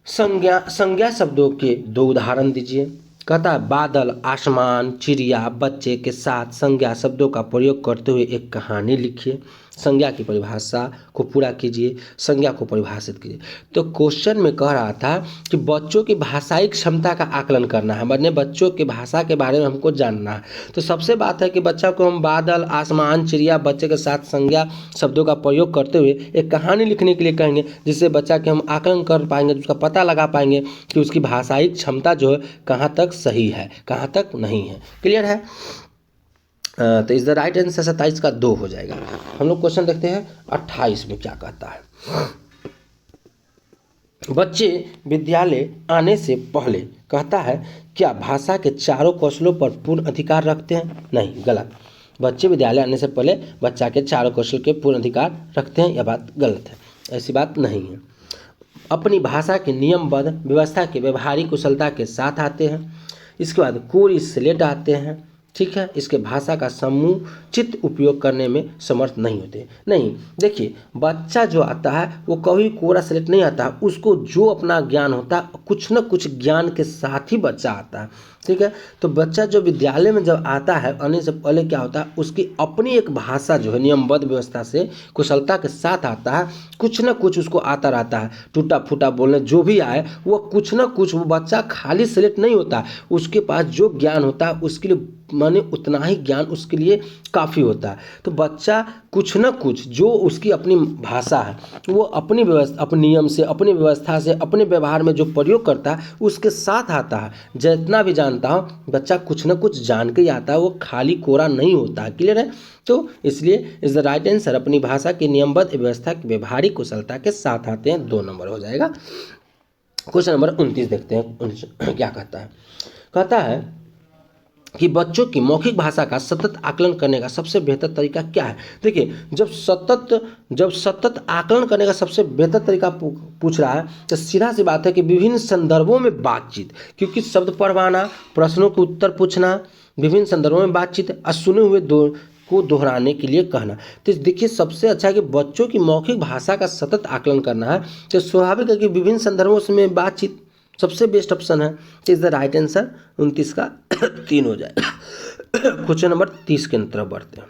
संज्ञा शब्दों के 2 उदाहरण दीजिए। कहता है बादल, आसमान, चिड़िया, बच्चे के साथ संज्ञा शब्दों का प्रयोग करते हुए एक कहानी लिखिए। संज्ञा की परिभाषा को पूरा कीजिए, संज्ञा को परिभाषित कीजिए। तो क्वेश्चन में कह रहा था कि बच्चों की भाषाई क्षमता का आकलन करना है, मतलब बच्चों की भाषा के बारे में हमको जानना है। तो सबसे बात है कि बच्चा को हम बादल, आसमान, चिड़िया, बच्चे के साथ संज्ञा शब्दों का प्रयोग करते हुए एक कहानी लिखने के लिए कहेंगे, जिससे बच्चा के हम आकलन कर पाएंगे, उसका पता लगा पाएंगे कि उसकी भाषाई क्षमता जो है कहाँ तक सही है, कहाँ तक नहीं है। क्लियर है, तो इस द राइट आंसर 27 का 2 हो जाएगा। हम लोग क्वेश्चन देखते हैं 28 में क्या कहता है। बच्चे विद्यालय आने से पहले कहता है क्या भाषा के चारों कौशलों पर पूर्ण अधिकार रखते हैं। नहीं, गलत। बच्चे विद्यालय आने से पहले बच्चा के चारों कौशल के पूर्ण अधिकार रखते हैं, यह बात गलत है, ऐसी बात नहीं है। अपनी भाषा के नियमबद्ध व्यवस्था के व्यवहारिक कुशलता के साथ आते हैं। इसके बाद कोरी स्लेट आते हैं। ठीक है, इसके भाषा का समुचित उपयोग करने में समर्थ नहीं होते। नहीं, देखिए बच्चा जो आता है वो कभी कोरा स्लेट नहीं आता है, उसको जो अपना ज्ञान होता है कुछ न कुछ ज्ञान के साथ ही बच्चा आता है। ठीक है, तो बच्चा जो विद्यालय में जब आता है आने से पहले क्या होता है, उसकी अपनी एक भाषा जो है नियमबद्ध व्यवस्था से कुशलता के साथ आता है, कुछ न कुछ उसको आता रहता है, टूटा फूटा बोलने जो भी आए वो कुछ न कुछ, वो बच्चा खाली सेलेक्ट नहीं होता, उसके पास जो ज्ञान होता है उसके लिए माने उतना ही ज्ञान उसके लिए काफ़ी होता है। तो बच्चा कुछ न कुछ जो उसकी अपनी भाषा है वो अपनी व्यवस्था, अपने नियम से, अपनी व्यवस्था से, अपने व्यवहार में जो प्रयोग करता है उसके साथ आता है। जितना भी जानता हूँ बच्चा कुछ न कुछ जान के ही आता है, वो खाली कोरा नहीं होता है। क्लियर है, तो इसलिए इज द राइट आंसर अपनी भाषा की नियमबद्ध व्यवस्था की व्यवहारिक कुशलता के साथ आते हैं, 2 नंबर हो जाएगा। क्वेश्चन नंबर 29 देखते हैं क्या कहता है। कहता है कि बच्चों की मौखिक भाषा का सतत आकलन करने का सबसे बेहतर तरीका क्या है। देखिए जब सतत आकलन करने का सबसे बेहतर तरीका पूछ रहा है तो सीधा सी बात है कि विभिन्न संदर्भों में बातचीत, क्योंकि शब्द पढ़वाना, प्रश्नों के उत्तर पूछना, विभिन्न संदर्भों में बातचीत और सुने हुए को दोहराने के लिए कहना। तो देखिए सबसे अच्छा है कि बच्चों की मौखिक भाषा का सतत आकलन करना है, तो स्वाभाविक है कि विभिन्न संदर्भों में बातचीत सबसे बेस्ट ऑप्शन है। इज द राइट आंसर 29 का 3 हो जाएगा। क्वेश्चन नंबर 30 के तरफ बढ़ते हैं।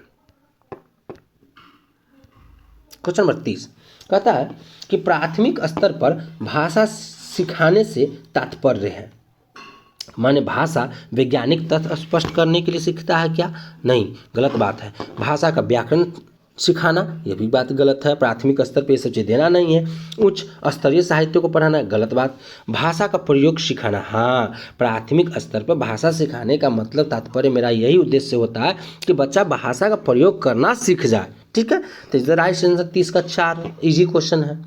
क्वेश्चन नंबर 30 कहता है कि प्राथमिक स्तर पर भाषा सिखाने से तात्पर्य है, माने भाषा वैज्ञानिक तथ्य स्पष्ट करने के लिए सीखता है क्या। नहीं, गलत बात है। भाषा का व्याकरण सिखाना, यह भी बात गलत है। प्राथमिक स्तर पे ये सब चीज़ देना नहीं है। उच्च स्तरीय साहित्य को पढ़ाना, गलत बात। भाषा का प्रयोग सिखाना, हाँ, प्राथमिक स्तर पर भाषा सिखाने का मतलब तात्पर्य मेरा यही उद्देश्य होता है कि बच्चा भाषा का प्रयोग करना सीख जाए। ठीक है, तो इस राइट आंसर 30 का 4 इजी क्वेश्चन है।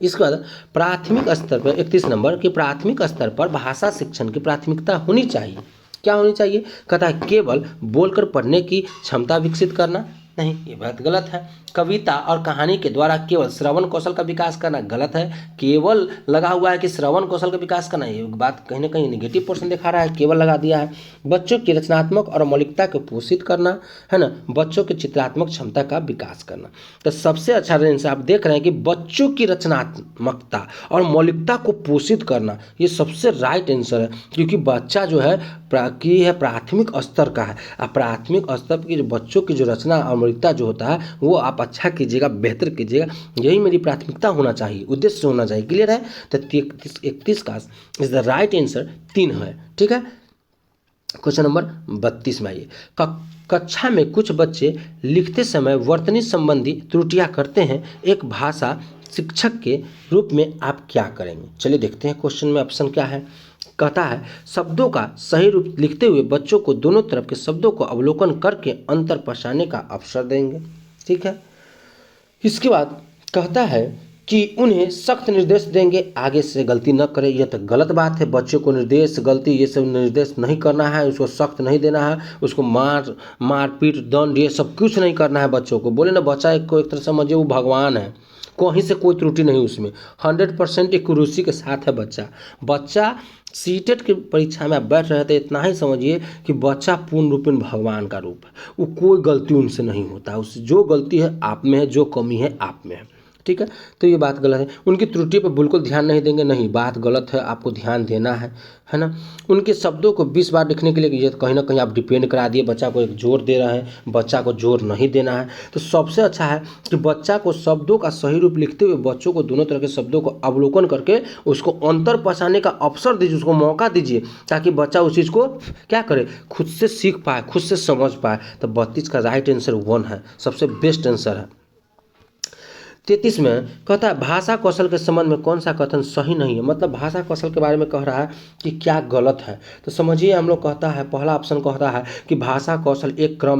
इसके बाद प्राथमिक स्तर पर 31 नंबर कि प्राथमिक स्तर पर भाषा शिक्षण की प्राथमिकता होनी चाहिए। क्या होनी चाहिए। कहता है केवल बोलकर पढ़ने की क्षमता विकसित करना। नहीं, ये बात गलत है। कविता और कहानी के द्वारा केवल श्रवण कौशल का विकास करना, गलत है। केवल लगा हुआ है कि श्रवण कौशल का विकास करना, ये बात कहीं ना कहीं नेगेटिव पोर्शन दिखा रहा है, केवल लगा दिया है। बच्चों की रचनात्मक और मौलिकता को पोषित करना, है ना, बच्चों की चित्रात्मक क्षमता का विकास करना। तो सबसे अच्छा आंसर आप देख रहे हैं कि बच्चों की रचनात्मकता और मौलिकता को पोषित करना, ये सबसे राइट आंसर है, क्योंकि बच्चा जो है प्राथमिक स्तर का है। अब प्राथमिक स्तर की जो बच्चों की जो रचना और मौलिकता जो होता है वो आप अच्छा कीजिएगा, बेहतर कीजिएगा, यही मेरी प्राथमिकता होना चाहिए, उद्देश्य होना चाहिए। क्लियर है, तो 31 का इज द राइट आंसर 3 है। ठीक है, क्वेश्चन नंबर 32 में आइए। कक्षा में कुछ बच्चे लिखते समय वर्तनी संबंधी त्रुटियां करते हैं, एक भाषा शिक्षक के रूप में आप क्या करेंगे? चलिए देखते हैं क्वेश्चन में ऑप्शन क्या है। कहता है शब्दों का सही रूप लिखते हुए बच्चों को दोनों तरफ के शब्दों को अवलोकन करके अंतर पहचानने का अवसर देंगे। ठीक है, इसके बाद कहता है कि उन्हें सख्त निर्देश देंगे, आगे से गलती न करे। यह तो गलत बात है, बच्चों को निर्देश गलती ये सब निर्देश नहीं करना है, उसको सख्त नहीं देना है, उसको मारपीट दंड ये सब कुछ नहीं करना है बच्चों को। बोले ना बच्चा को एक तरह समझिए वो भगवान है, कहीं से कोई त्रुटि नहीं उसमें, 100% एक्यूरेसी के साथ है बच्चा सीटेट की परीक्षा में आप बैठ रहे थे, इतना ही समझिए कि बच्चा पूर्ण रूपेण भगवान का रूप है, वो कोई गलती उनसे नहीं होता, उससे जो गलती है आप में है, जो कमी है आप में है। ठीक है, तो ये बात गलत है, उनकी त्रुटि पर बिल्कुल ध्यान नहीं देंगे, नहीं बात गलत है, आपको ध्यान देना है ना। उनके शब्दों को 20 बार लिखने के लिए ये कहीं ना कहीं आप डिपेंड करा दिए, बच्चा को एक जोर दे रहे हैं, बच्चा को जोर नहीं देना है। तो सबसे अच्छा है कि बच्चा को शब्दों का सही रूप लिखते हुए बच्चों को दोनों तरह के शब्दों को अवलोकन करके उसको अंतर पहचानने का अवसर दीजिए, उसको मौका दीजिए, ताकि बच्चा उस चीज़ को क्या करे, खुद से सीख पाए, खुद से समझ पाए। तो 32 का राइट आंसर 1 है, सबसे बेस्ट आंसर है। 33 में कहता है भाषा कौशल के संबंध में कौन सा कथन सही नहीं है, मतलब भाषा कौशल के बारे में कह रहा है कि क्या गलत है। तो समझिए हम लोग कहता है पहला ऑप्शन कहता है कि भाषा कौशल एक क्रम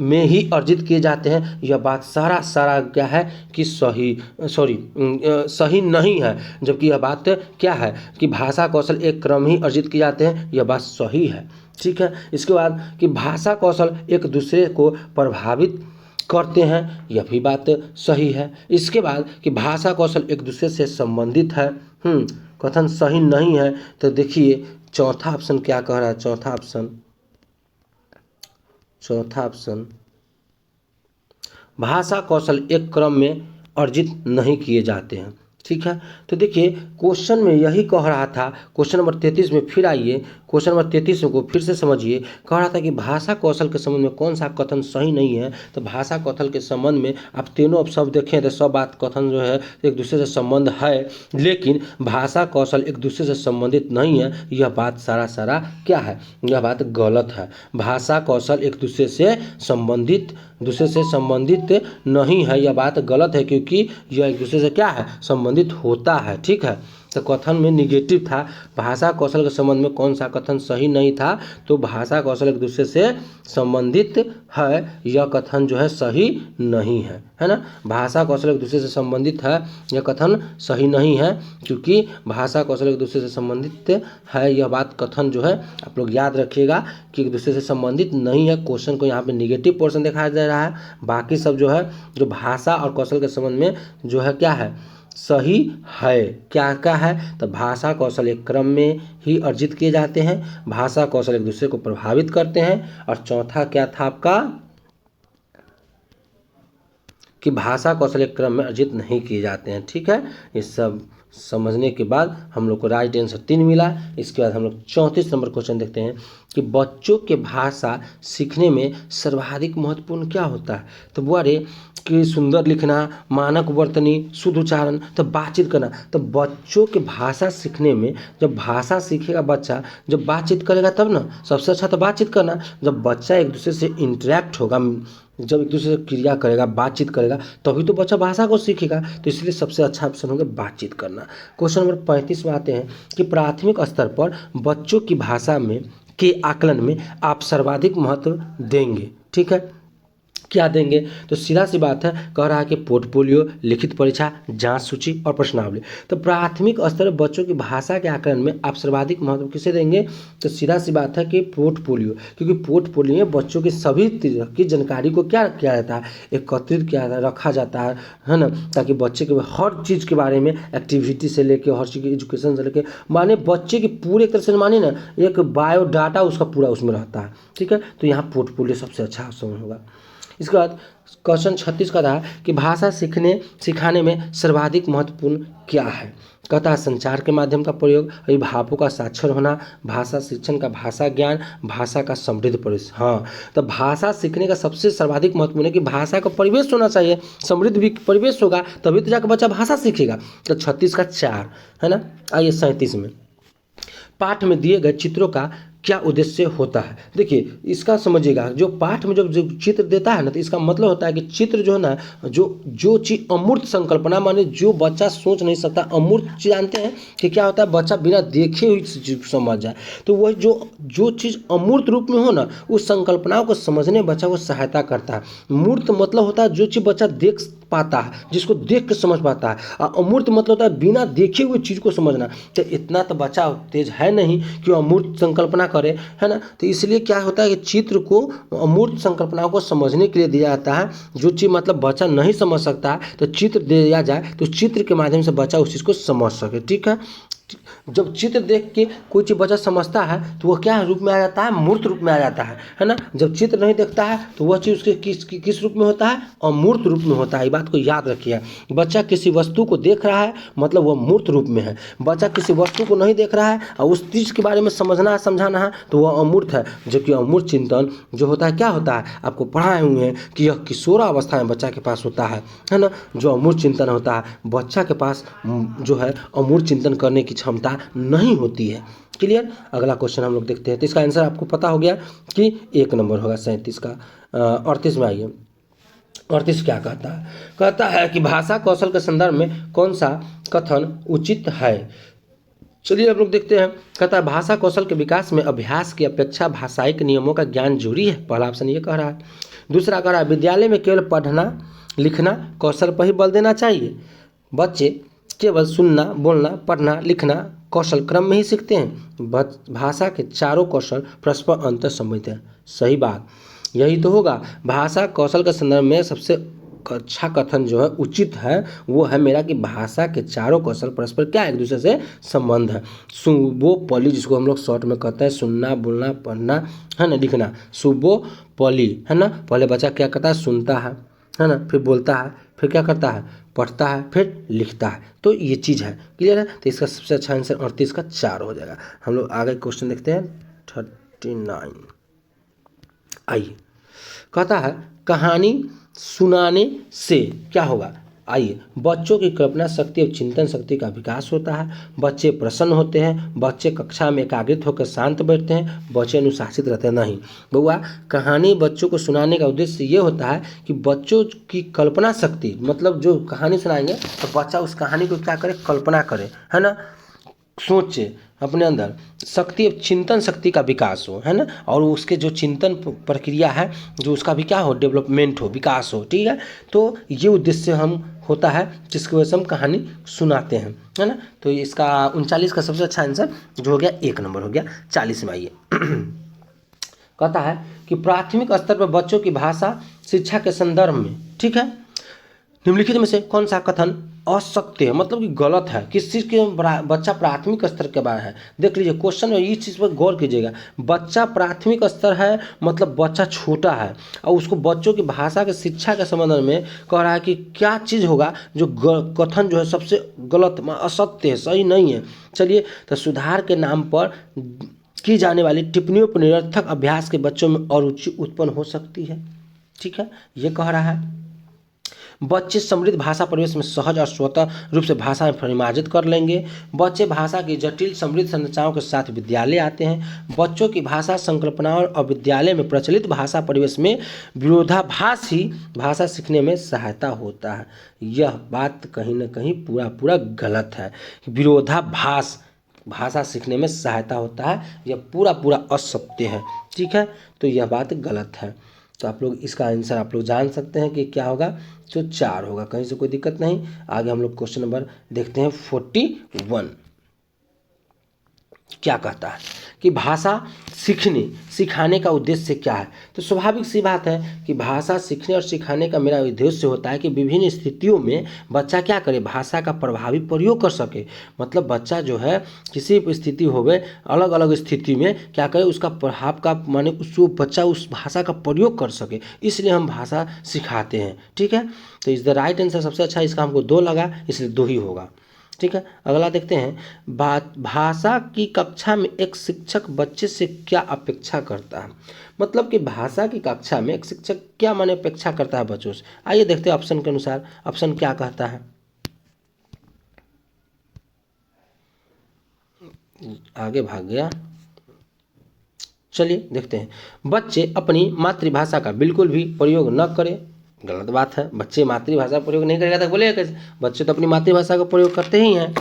में ही अर्जित किए जाते हैं, यह बात सारा क्या है कि सही नहीं है। जबकि यह बात क्या है कि भाषा कौशल एक क्रम ही अर्जित किए जाते हैं, यह बात सही है। ठीक है, इसके बाद कि भाषा कौशल एक दूसरे को प्रभावित करते हैं, यह भी बात सही है। इसके बाद कि भाषा कौशल एक दूसरे से संबंधित है, कथन सही नहीं है। तो देखिए चौथा ऑप्शन क्या कह रहा है, चौथा ऑप्शन भाषा कौशल एक क्रम में अर्जित नहीं किए जाते हैं। ठीक है, तो देखिए क्वेश्चन में यही कह रहा था। क्वेश्चन नंबर 33 में फिर आइए, क्वेश्चन नंबर 33 को फिर से समझिए। कह रहा था कि भाषा कौशल के संबंध में कौन सा कथन सही नहीं है। तो भाषा कौशल के संबंध में आप तीनों अब सब देखें तो सब बात कथन जो है एक दूसरे से संबंध है, लेकिन भाषा कौशल एक दूसरे से संबंधित नहीं है, यह बात सारा क्या है, यह बात गलत है। भाषा कौशल एक दूसरे से संबंधित नहीं है, यह बात गलत है, क्योंकि यह एक दूसरे से क्या है, संबंधित होता है। ठीक है, तो कथन में निगेटिव था, भाषा कौशल के संबंध में कौन सा कथन सही नहीं था। तो भाषा कौशल एक दूसरे से संबंधित है, यह कथन जो है सही नहीं है ना। भाषा कौशल एक दूसरे से संबंधित है, यह कथन सही नहीं है, क्योंकि भाषा कौशल एक दूसरे से संबंधित है, यह बात कथन जो है आप लोग याद रखिएगा कि एक दूसरे से संबंधित नहीं है। क्वेश्चन को यहाँ पे निगेटिव पोर्शन दिखाया जा रहा है, बाकी सब जो है जो भाषा और कौशल के संबंध में जो है क्या है, सही है। क्या है, तो भाषा कौशल एक क्रम में ही अर्जित किए जाते हैं, भाषा कौशल एक दूसरे को प्रभावित करते हैं, और चौथा क्या था आपका कि भाषा कौशल एक क्रम में अर्जित नहीं किए जाते हैं। ठीक है, ये सब समझने के बाद हम लोग को राइट आंसर 3 मिला। इसके बाद हम लोग 34 नंबर क्वेश्चन देखते हैं कि बच्चों के भाषा सीखने में सर्वाधिक महत्वपूर्ण क्या होता है। तो बुआरे कि सुंदर लिखना, मानक वर्तनी, शुद्ध उच्चारण, तो बातचीत करना। तो बच्चों के भाषा सीखने में जब भाषा सीखेगा बच्चा, जब बातचीत करेगा तब ना, सबसे अच्छा तो बातचीत करना। जब बच्चा एक दूसरे से इंटरेक्ट होगा, जब एक दूसरे से क्रिया करेगा, बातचीत करेगा, तभी तो बच्चा भाषा को सीखेगा। तो इसलिए सबसे अच्छा ऑप्शन होगा बातचीत करना। क्वेश्चन नंबर 35 में आते हैं कि प्राथमिक स्तर पर बच्चों की भाषा में के आकलन में आप सर्वाधिक महत्व देंगे। ठीक है, क्या देंगे, तो सीधा सी बात है, कह रहा है कि पोर्टफोलियो, लिखित परीक्षा, जांच सूची और प्रश्नावली। तो प्राथमिक स्तर पर बच्चों की भाषा के आकलन में आप सर्वाधिक महत्व किसे देंगे, तो सीधा सी बात है कि पोर्टफोलियो, क्योंकि पोर्टफोलियो में बच्चों की सभी तरह की जानकारी को क्या किया जाता है, एकत्रित किया जाता है, रखा जाता है ना, ताकि बच्चे के हर चीज़ के बारे में, एक्टिविटी से लेकर हर चीज़ की, एजुकेशन से लेकर, माने बच्चे की पूरे तरह से माने ना एक बायोडाटा उसका पूरा उसमें रहता है। ठीक है, तो यहाँ पोर्टफोलियो सबसे अच्छा ऑप्शन होगा। इसके बाद क्वेश्चन 36 का था कि भाषा सिखाने में सर्वाधिक महत्वपूर्ण क्या है। कहता है संचार के माध्यम का प्रयोग, अभिभावकों का साक्षर होना, भाषा शिक्षण का भाषा ज्ञान, भाषा का समृद्ध परिवेश। हाँ, तो भाषा सीखने का सबसे सर्वाधिक महत्वपूर्ण है कि भाषा का परिवेश होना चाहिए, समृद्ध भी परिवेश होगा तभी तो जाकर बच्चा भाषा सीखेगा। तो 36 का 4 है ना। आइए 37 में, पाठ में दिए गए चित्रों का क्या उद्देश्य होता है। देखिए इसका समझिएगा, जो पाठ में जब जो चित्र देता है ना, तो इसका मतलब होता है कि चित्र जो है ना, जो चीज़ अमूर्त संकल्पना, माने जो बच्चा सोच नहीं सकता, अमूर्त चीज़ जानते हैं कि क्या होता है, बच्चा बिना देखे हुई चीज़ को समझ जाए, तो वह जो चीज़ अमूर्त रूप में हो ना, उस संकल्पनाओं को समझने बच्चा को सहायता करता है। मूर्त मतलब होता है जो चीज़ बच्चा देख पाता है, जिसको देख के समझ पाता है, और अमूर्त मतलब होता है बिना देखे हुए चीज़ को समझना। तो इतना तो बच्चा तेज है नहीं कि वो अमूर्त संकल्पना करे, है ना। तो इसलिए क्या होता है कि चित्र को अमूर्त संकल्पनाओं को समझने के लिए दिया जाता है। जो चीज़ मतलब बच्चा नहीं समझ सकता है, तो चित्र दे दिया जाए, तो चित्र के माध्यम से बच्चा उस चीज़ को समझ सके। ठीक है, जब चित्र देख के कोई चीज़ बच्चा समझता है, तो वह क्या रूप में आ जाता है, मूर्त रूप में आ जाता है ना। जब चित्र नहीं देखता है, तो वह चीज़ उसके किस रूप में होता है, अमूर्त रूप में होता है। ये बात को याद रखिए। बच्चा किसी वस्तु को देख रहा है, मतलब वह मूर्त रूप में है। बच्चा किसी वस्तु को नहीं देख रहा है और उस चीज़ के बारे में समझना है, समझाना है, तो वह अमूर्त है। जबकि अमूर्त चिंतन जो होता है, क्या होता है, आपको पढ़ाए हुए हैं कि यह किशोरावस्था में बच्चा के पास होता है ना। जो अमूर्त चिंतन होता है, बच्चा के पास जो है अमूर्त चिंतन करने की क्षमता नहीं होती है। क्लियर। अगला क्वेश्चन हम लोग देखते हैं। तो इसका आंसर आपको पता हो गया कि 1 नंबर होगा 37 का। 38 में आइए। 38 क्या कहता है, कहता है कि भाषा कौशल के संदर्भ में कौन सा कथन उचित है। चलिए हम लोग देखते हैं। कहता है भाषा कौशल के विकास में अभ्यास की अपेक्षा भाषाई नियमों का ज्ञान जरूरी है। पहला ऑप्शन ये कह रहा है। दूसरा कह रहा है विद्यालय में केवल पढ़ना लिखना कौशल पर ही बल देना चाहिए। बच्चे केवल सुनना बोलना पढ़ना लिखना कौशल क्रम में ही सीखते हैं। भाषा के चारों कौशल परस्पर अंतर संबंधित हैं। सही बात, यही तो होगा। भाषा कौशल के संदर्भ में सबसे अच्छा कथन जो है उचित है, वो है मेरा कि भाषा के चारों कौशल परस्पर क्या एक दूसरे से संबंध है। सुबो पली, जिसको हम लोग शॉर्ट में कहते हैं, सुनना बोलना पढ़ना, है ना, लिखना, सुबो पली, है ना। पहले बच्चा क्या करता है, सुनता है ना, फिर बोलता है, फिर क्या करता है, पढ़ता है, फिर लिखता है। तो ये चीज़ है। क्लियर है। तो इसका सबसे अच्छा आंसर 38 का 4 हो जाएगा। हम लोग आगे क्वेश्चन देखते हैं 39। आइए, कहता है कहानी सुनाने से क्या होगा। आइए, बच्चों की कल्पना शक्ति और चिंतन शक्ति का विकास होता है। बच्चे प्रसन्न होते हैं। बच्चे कक्षा में एकाग्रित होकर शांत बैठते हैं। बच्चे अनुशासित रहते हैं। नहीं बउआ, कहानी बच्चों को सुनाने का उद्देश्य ये होता है कि बच्चों की कल्पना शक्ति, मतलब जो कहानी सुनाएंगे तो बच्चा उस कहानी को क्या करे, कल्पना करे, है ना, सोचे, अपने अंदर शक्ति चिंतन शक्ति का विकास हो, है ना, और उसके जो चिंतन प्रक्रिया है, जो उसका भी क्या हो, डेवलपमेंट हो, विकास हो। ठीक है, तो ये उद्देश्य हम होता है जिसकी वजह से हम कहानी सुनाते हैं, है ना। तो इसका 39 का सबसे अच्छा आंसर जो हो गया 1 नंबर हो गया। 40 में आइए। कहता है कि प्राथमिक स्तर पर बच्चों की भाषा शिक्षा के संदर्भ में, ठीक है, निम्नलिखित में से कौन सा कथन असत्य है, मतलब कि गलत है। किस चीज़ के बच्चा प्राथमिक स्तर के बारे है। देख लीजिए क्वेश्चन में इस चीज़ पर गौर कीजिएगा। बच्चा प्राथमिक स्तर है, मतलब बच्चा छोटा है, और उसको बच्चों की भाषा के शिक्षा के संबंध में कह रहा है कि क्या चीज़ होगा जो कथन जो है सबसे गलत असत्य है, सही नहीं है। चलिए, तो सुधार के नाम पर की जाने वाली टिप्पणियों पर निरर्थक अभ्यास के बच्चों में अरुचि उत्पन्न हो सकती है। ठीक है, ये कह रहा है। बच्चे समृद्ध भाषा परिवेश में सहज और स्वतः रूप से भाषा में परिमार्जित कर लेंगे। बच्चे भाषा की जटिल समृद्ध संरचनाओं के साथ विद्यालय आते हैं। बच्चों की भाषा संकल्पनाओं और विद्यालय में प्रचलित भाषा परिवेश में विरोधाभास ही भाषा सीखने में सहायता होता है। यह बात कहीं ना कहीं पूरा गलत है। विरोधाभास भाषा सीखने में सहायता होता है, यह पूरा असत्य है। ठीक है, तो यह बात गलत है। तो आप लोग इसका आंसर आप लोग जान सकते हैं कि क्या होगा, जो 4 होगा। कहीं से कोई दिक्कत नहीं। आगे हम लोग क्वेश्चन नंबर देखते हैं 41। क्या कहता है कि भाषा सिखाने का उद्देश्य क्या है। तो स्वाभाविक सी बात है कि भाषा सीखने और सिखाने का मेरा उद्देश्य होता है कि विभिन्न स्थितियों में बच्चा क्या करे, भाषा का प्रभावी प्रयोग कर सके। मतलब बच्चा जो है किसी भी स्थिति होवे, अलग अलग स्थिति में क्या करे, उसका प्रभाव का माने उसको बच्चा उस भाषा का प्रयोग कर सके, इसलिए हम भाषा सिखाते हैं। ठीक है, तो इज द राइट आंसर सबसे अच्छा इसका हमको 2 लगा, इसलिए 2 ही होगा। ठीक है, अगला देखते हैं। भाषा की कक्षा में एक शिक्षक बच्चे से क्या अपेक्षा करता है। मतलब कि भाषा की कक्षा में एक शिक्षक क्या माने अपेक्षा करता है बच्चों से। आइए देखते हैं ऑप्शन के अनुसार ऑप्शन क्या कहता है। आगे भाग गया। चलिए देखते हैं। बच्चे अपनी मातृभाषा का बिल्कुल भी प्रयोग न करें, गलत बात है। बच्चे मातृभाषा प्रयोग नहीं करेगा तो बोलेगा कैसे? बच्चे तो अपनी मातृभाषा का प्रयोग करते ही हैं।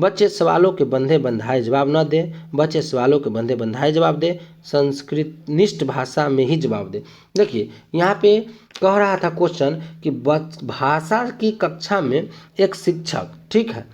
बच्चे सवालों के बंधे बंधाए जवाब न दें, बच्चे सवालों के बंधे बंधाए जवाब दें, संस्कृतनिष्ठ भाषा में ही जवाब दें। देखिए यहाँ पे कह रहा था क्वेश्चन कि भाषा की कक्षा में एक शिक्षक, ठीक है,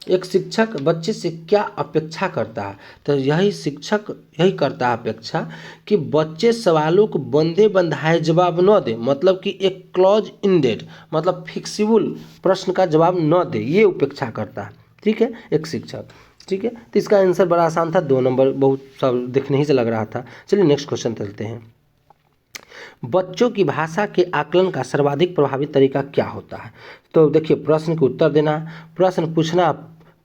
एक शिक्षक बच्चे से क्या अपेक्षा करता है? तो यही शिक्षक यही करता है अपेक्षा कि बच्चे सवालों को बंधे बंधाए जवाब न दे, मतलब कि एक क्लॉज इंडेड मतलब फिक्सिबल प्रश्न का जवाब न दे, ये अपेक्षा करता है, ठीक है, एक शिक्षक। ठीक है, तो इसका आंसर बड़ा आसान था, 2 नंबर बहुत सब देखने ही से लग रहा था। चलिए नेक्स्ट क्वेश्चन चलते हैं। बच्चों की भाषा के आकलन का सर्वाधिक प्रभावी तरीका क्या होता है? तो देखिए प्रश्न के उत्तर देना, प्रश्न पूछना,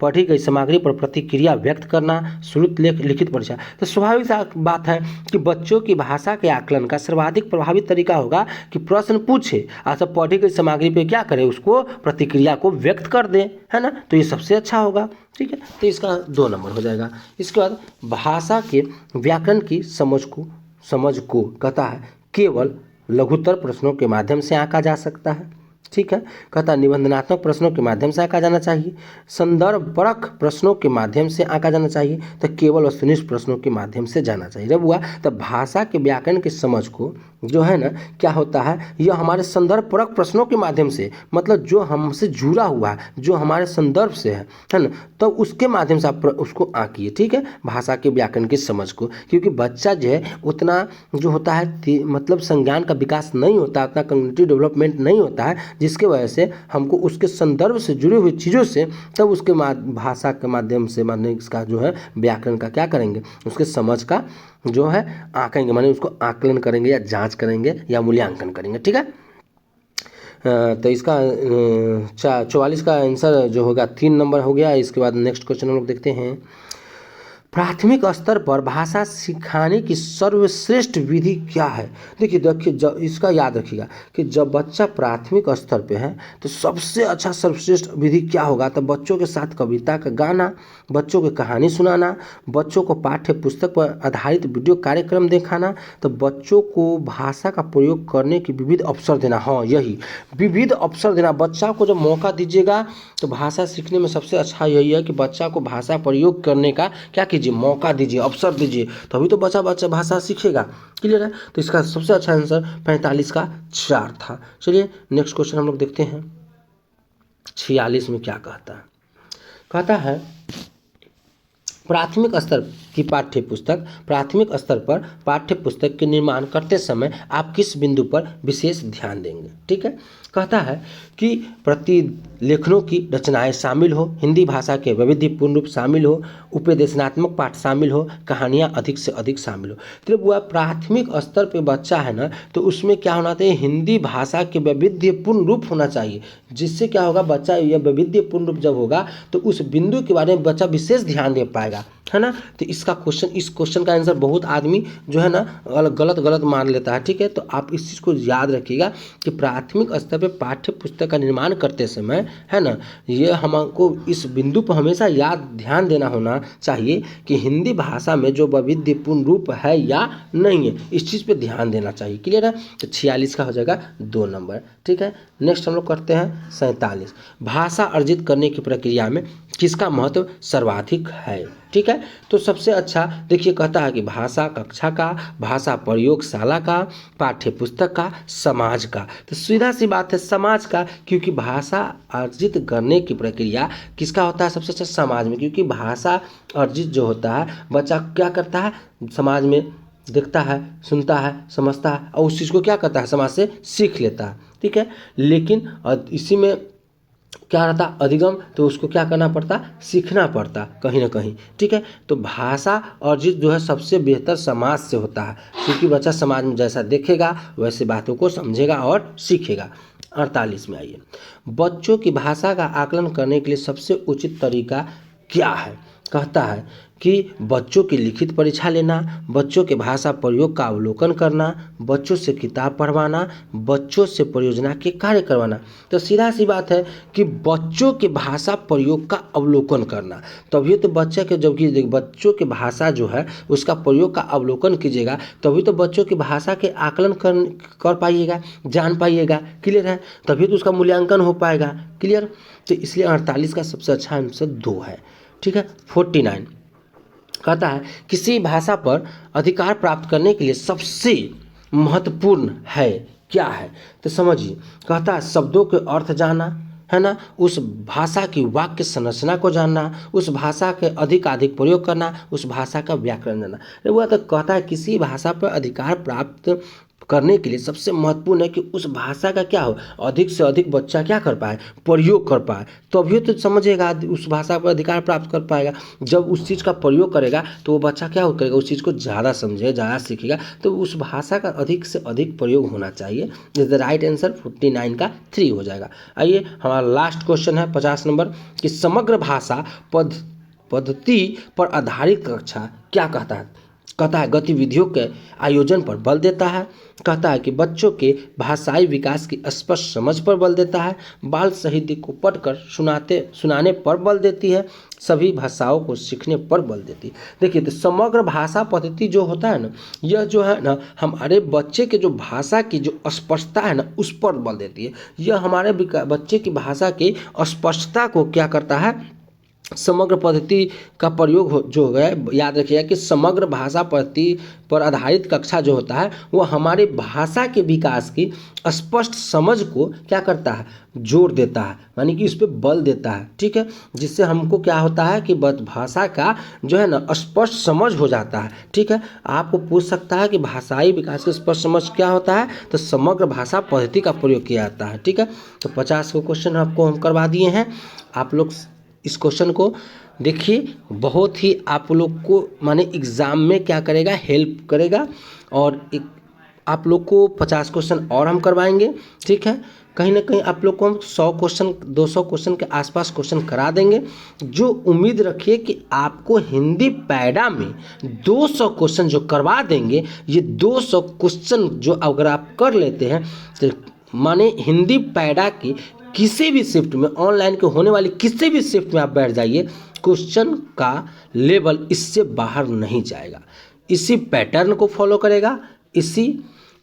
पढ़ी गई सामग्री पर प्रतिक्रिया व्यक्त करना, श्रुत लेख लिखित परिचय। तो स्वाभाविक सा बात है कि बच्चों की भाषा के आकलन का सर्वाधिक प्रभावी तरीका होगा कि प्रश्न पूछे, अच्छा पढ़ी गई सामग्री पे क्या करे, उसको प्रतिक्रिया को व्यक्त कर दे, है ना, तो ये सबसे अच्छा होगा। ठीक है, तो इसका 2 नंबर हो जाएगा। इसके बाद भाषा के व्याकरण की समझ को कहता है केवल लघुत्तर प्रश्नों के माध्यम से आंका जा सकता है। ठीक है, कहता निबंधनात्मक प्रश्नों के माध्यम से आंका जाना चाहिए, संदर्भपरक प्रश्नों के माध्यम से आंका जाना चाहिए, तो केवल वस्तुनिष्ठ प्रश्नों के माध्यम से जाना चाहिए। जब हुआ तो भाषा के व्याकरण की समझ को जो है ना क्या होता है, यह हमारे संदर्भपरक प्रश्नों के माध्यम से, मतलब जो हमसे जुड़ा हुआ है, जो हमारे संदर्भ से है ना, तो उसके माध्यम से आप उसको आंकिए। ठीक है, भाषा के व्याकरण की समझ को, क्योंकि बच्चा जो है उतना जो होता है मतलब संज्ञान का विकास नहीं होता, उतना कॉग्निटिव डेवलपमेंट नहीं होता है, जिसके वजह से हमको उसके संदर्भ से जुड़ी हुई चीज़ों से तब उसके भाषा के माध्यम से माने इसका जो है व्याकरण का क्या करेंगे, उसके समझ का जो है आंकेंगे, माने उसको आकलन करेंगे या जांच करेंगे या मूल्यांकन करेंगे। ठीक है, तो इसका 44 का आंसर जो होगा 3 नंबर हो गया। इसके बाद नेक्स्ट क्वेश्चन हम लोग देखते हैं। प्राथमिक स्तर पर भाषा सिखाने की सर्वश्रेष्ठ विधि क्या है? देखिए जब इसका याद रखिएगा कि जब बच्चा प्राथमिक स्तर पे है तो सबसे अच्छा सर्वश्रेष्ठ विधि क्या होगा, तो बच्चों के साथ कविता का गाना, बच्चों को कहानी सुनाना, बच्चों को पाठ्य पुस्तक पर आधारित वीडियो कार्यक्रम दिखाना, तो बच्चों को भाषा का प्रयोग करने की विविध अवसर देना। हाँ, यही विविध अवसर देना, बच्चा को जब मौका दीजिएगा तो भाषा सीखने में सबसे अच्छा यही है कि बच्चा को भाषा प्रयोग करने का क्या कीजिए, मौका दीजिए, अवसर दीजिए, तभी तो बच्चा भाषा सीखेगा। क्लियर है, तो इसका सबसे अच्छा आंसर 45 का 4 था। चलिए नेक्स्ट क्वेश्चन हम लोग देखते हैं। 46 में क्या कहता है प्राथमिक स्तर की प्राथमिक स्तर पर पाठ्य पुस्तक के निर्माण करते समय आप किस बिंदु पर विशेष ध्यान देंगे? ठीक है, कहता है कि प्रतिलेखनों की रचनाएं शामिल हो, हिंदी भाषा के वैविध्यपूर्ण रूप शामिल हो, उपदेशनात्मक पाठ शामिल हो, कहानियां अधिक से अधिक शामिल हो। तो वह प्राथमिक स्तर पे बच्चा है ना, तो उसमें क्या होना चाहिए, हिंदी भाषा के वैविध्यपूर्ण रूप होना चाहिए, जिससे क्या होगा, बच्चा यह वैविध्यपूर्ण रूप जब होगा तो उस बिंदु के बारे में बच्चा विशेष ध्यान दे पाएगा, है ना। तो इस क्वेश्चन का आंसर बहुत आदमी जो है ना गलत मान लेता है। ठीक है, तो आप इस चीज़ को याद रखिएगा कि प्राथमिक स्तर पे पाठ्य पुस्तक का निर्माण करते समय, है ना, ये हमको इस बिंदु पर हमेशा ध्यान देना होना चाहिए कि हिंदी भाषा में जो वैविध्यपूर्ण रूप है या नहीं है, इस चीज़ पे ध्यान देना चाहिए। क्लियर है, तो 46 का हो जाएगा 2 नंबर। ठीक है, नेक्स्ट हम लोग करते हैं 47। भाषा अर्जित करने की प्रक्रिया में किसका महत्व सर्वाधिक है? ठीक है, तो सबसे अच्छा देखिए कहता है कि भाषा कक्षा का, भाषा प्रयोगशाला का, पाठ्य पुस्तक का, समाज का। तो सीधा सी बात है समाज का, क्योंकि भाषा अर्जित करने की प्रक्रिया किसका होता है सबसे अच्छा, समाज में, क्योंकि भाषा अर्जित जो होता है बच्चा क्या करता है, समाज में देखता है, सुनता है, समझता है और उस चीज़ को क्या करता है, समाज से सीख लेता है। ठीक है, लेकिन इसी में क्या रहता अधिगम, तो उसको क्या करना पड़ता, सीखना पड़ता कहीं ना कहीं। ठीक है, तो भाषा अर्जित जो है सबसे बेहतर समाज से होता है, क्योंकि बच्चा समाज में जैसा देखेगा वैसे बातों को समझेगा और सीखेगा। 48 में आइए, बच्चों की भाषा का आकलन करने के लिए सबसे उचित तरीका क्या है? कहता है कि बच्चों की लिखित परीक्षा लेना, बच्चों के भाषा प्रयोग का अवलोकन करना, बच्चों से किताब पढ़वाना, बच्चों से परियोजना के कार्य करवाना। तो सीधा सी बात है कि बच्चों के भाषा प्रयोग का अवलोकन करना, तभी तो बच्चे के जबकि बच्चों की भाषा जो है उसका प्रयोग का अवलोकन कीजिएगा, तभी तो बच्चों की भाषा के आकलन कर पाइएगा, जान पाइएगा। क्लियर है? तभी तो उसका मूल्यांकन हो पाएगा। क्लियर? तो इसलिए 48 का सबसे अच्छा आंसर 2 है। ठीक है। 49 कहता है किसी भाषा पर अधिकार प्राप्त करने के लिए सबसे महत्वपूर्ण है क्या है? तो समझिए, कहता है शब्दों के अर्थ जानना, है ना, उस भाषा की वाक्य संरचना को जानना, उस भाषा के अधिक प्रयोग करना, उस भाषा का व्याकरण जानना। वह तो कहता है किसी भाषा पर अधिकार प्राप्त करने के लिए सबसे महत्वपूर्ण है कि उस भाषा का क्या हो, अधिक से अधिक बच्चा क्या कर पाए, प्रयोग कर पाए, तभी तो समझेगा, उस भाषा पर अधिकार प्राप्त कर पाएगा। जब उस चीज़ का प्रयोग करेगा तो वो बच्चा क्या करेगा, उस चीज़ को ज़्यादा समझेगा, ज़्यादा सीखेगा। तो उस भाषा का अधिक से अधिक प्रयोग होना चाहिए। इज द राइट आंसर 49 का 3 हो जाएगा। आइए हमारा लास्ट क्वेश्चन है 50 नंबर कि समग्र भाषा पद्धति पर आधारित कक्षा क्या कहता है? कहता है गतिविधियों के आयोजन पर बल देता है, कहता है कि बच्चों के भाषाई विकास की स्पष्ट समझ पर बल देता है, बाल साहित्य को पढ़कर सुनाने पर बल देती है, सभी भाषाओं को सीखने पर बल देती है। देखिए, तो समग्र भाषा पद्धति जो होता है ना, यह जो है ना हमारे बच्चे के जो भाषा की जो स्पष्टता है ना उस पर बल देती है। यह हमारे बच्चे की भाषा की स्पष्टता को क्या करता है, समग्र पद्धति का प्रयोग जो है, याद रखिएगा कि समग्र भाषा पद्धति पर आधारित कक्षा जो होता है वो हमारे भाषा के विकास की स्पष्ट समझ को क्या करता है, जोर देता है, यानी कि इस पर बल देता है। ठीक है, जिससे हमको क्या होता है कि भाषा का जो है ना स्पष्ट समझ हो जाता है। ठीक है, आपको पूछ सकता है कि भाषाई विकास की स्पष्ट समझ क्या होता है, तो समग्र भाषा पद्धति का प्रयोग किया जाता है। ठीक है, तो 50 को क्वेश्चन आपको हम करवा दिए हैं। आप लोग इस क्वेश्चन को देखिए, बहुत ही आप लोग को माने एग्ज़ाम में क्या करेगा, हेल्प करेगा। और आप लोग को 50 क्वेश्चन और हम करवाएंगे। ठीक है, कहीं ना कहीं आप लोग को हम 100 क्वेश्चन 200 क्वेश्चन के आसपास क्वेश्चन करा देंगे। जो उम्मीद रखिए कि आपको हिंदी पैडा में 200 क्वेश्चन जो करवा देंगे, ये 200 क्वेश्चन जो अगर आप कर लेते हैं तो माने हिंदी पैडा की किसी भी शिफ्ट में, ऑनलाइन के होने वाली किसी भी शिफ्ट में आप बैठ जाइए, क्वेश्चन का लेवल इससे बाहर नहीं जाएगा। इसी पैटर्न को फॉलो करेगा, इसी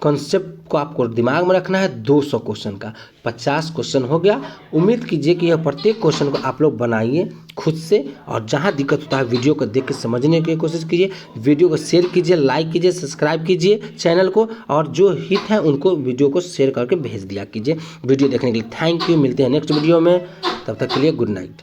कॉन्सेप्ट को आपको दिमाग में रखना है। 200 क्वेश्चन का 50 क्वेश्चन हो गया। उम्मीद कीजिए कि यह प्रत्येक क्वेश्चन को आप लोग बनाइए खुद से, और जहां दिक्कत होता है वीडियो को देख के समझने की कोशिश कीजिए। वीडियो को शेयर कीजिए, लाइक कीजिए, सब्सक्राइब कीजिए चैनल को, और जो हित है उनको वीडियो को शेयर करके भेज दिया कीजिए। वीडियो देखने के लिए थैंक यू। मिलते हैं नेक्स्ट वीडियो में, तब तक के लिए गुड नाइट।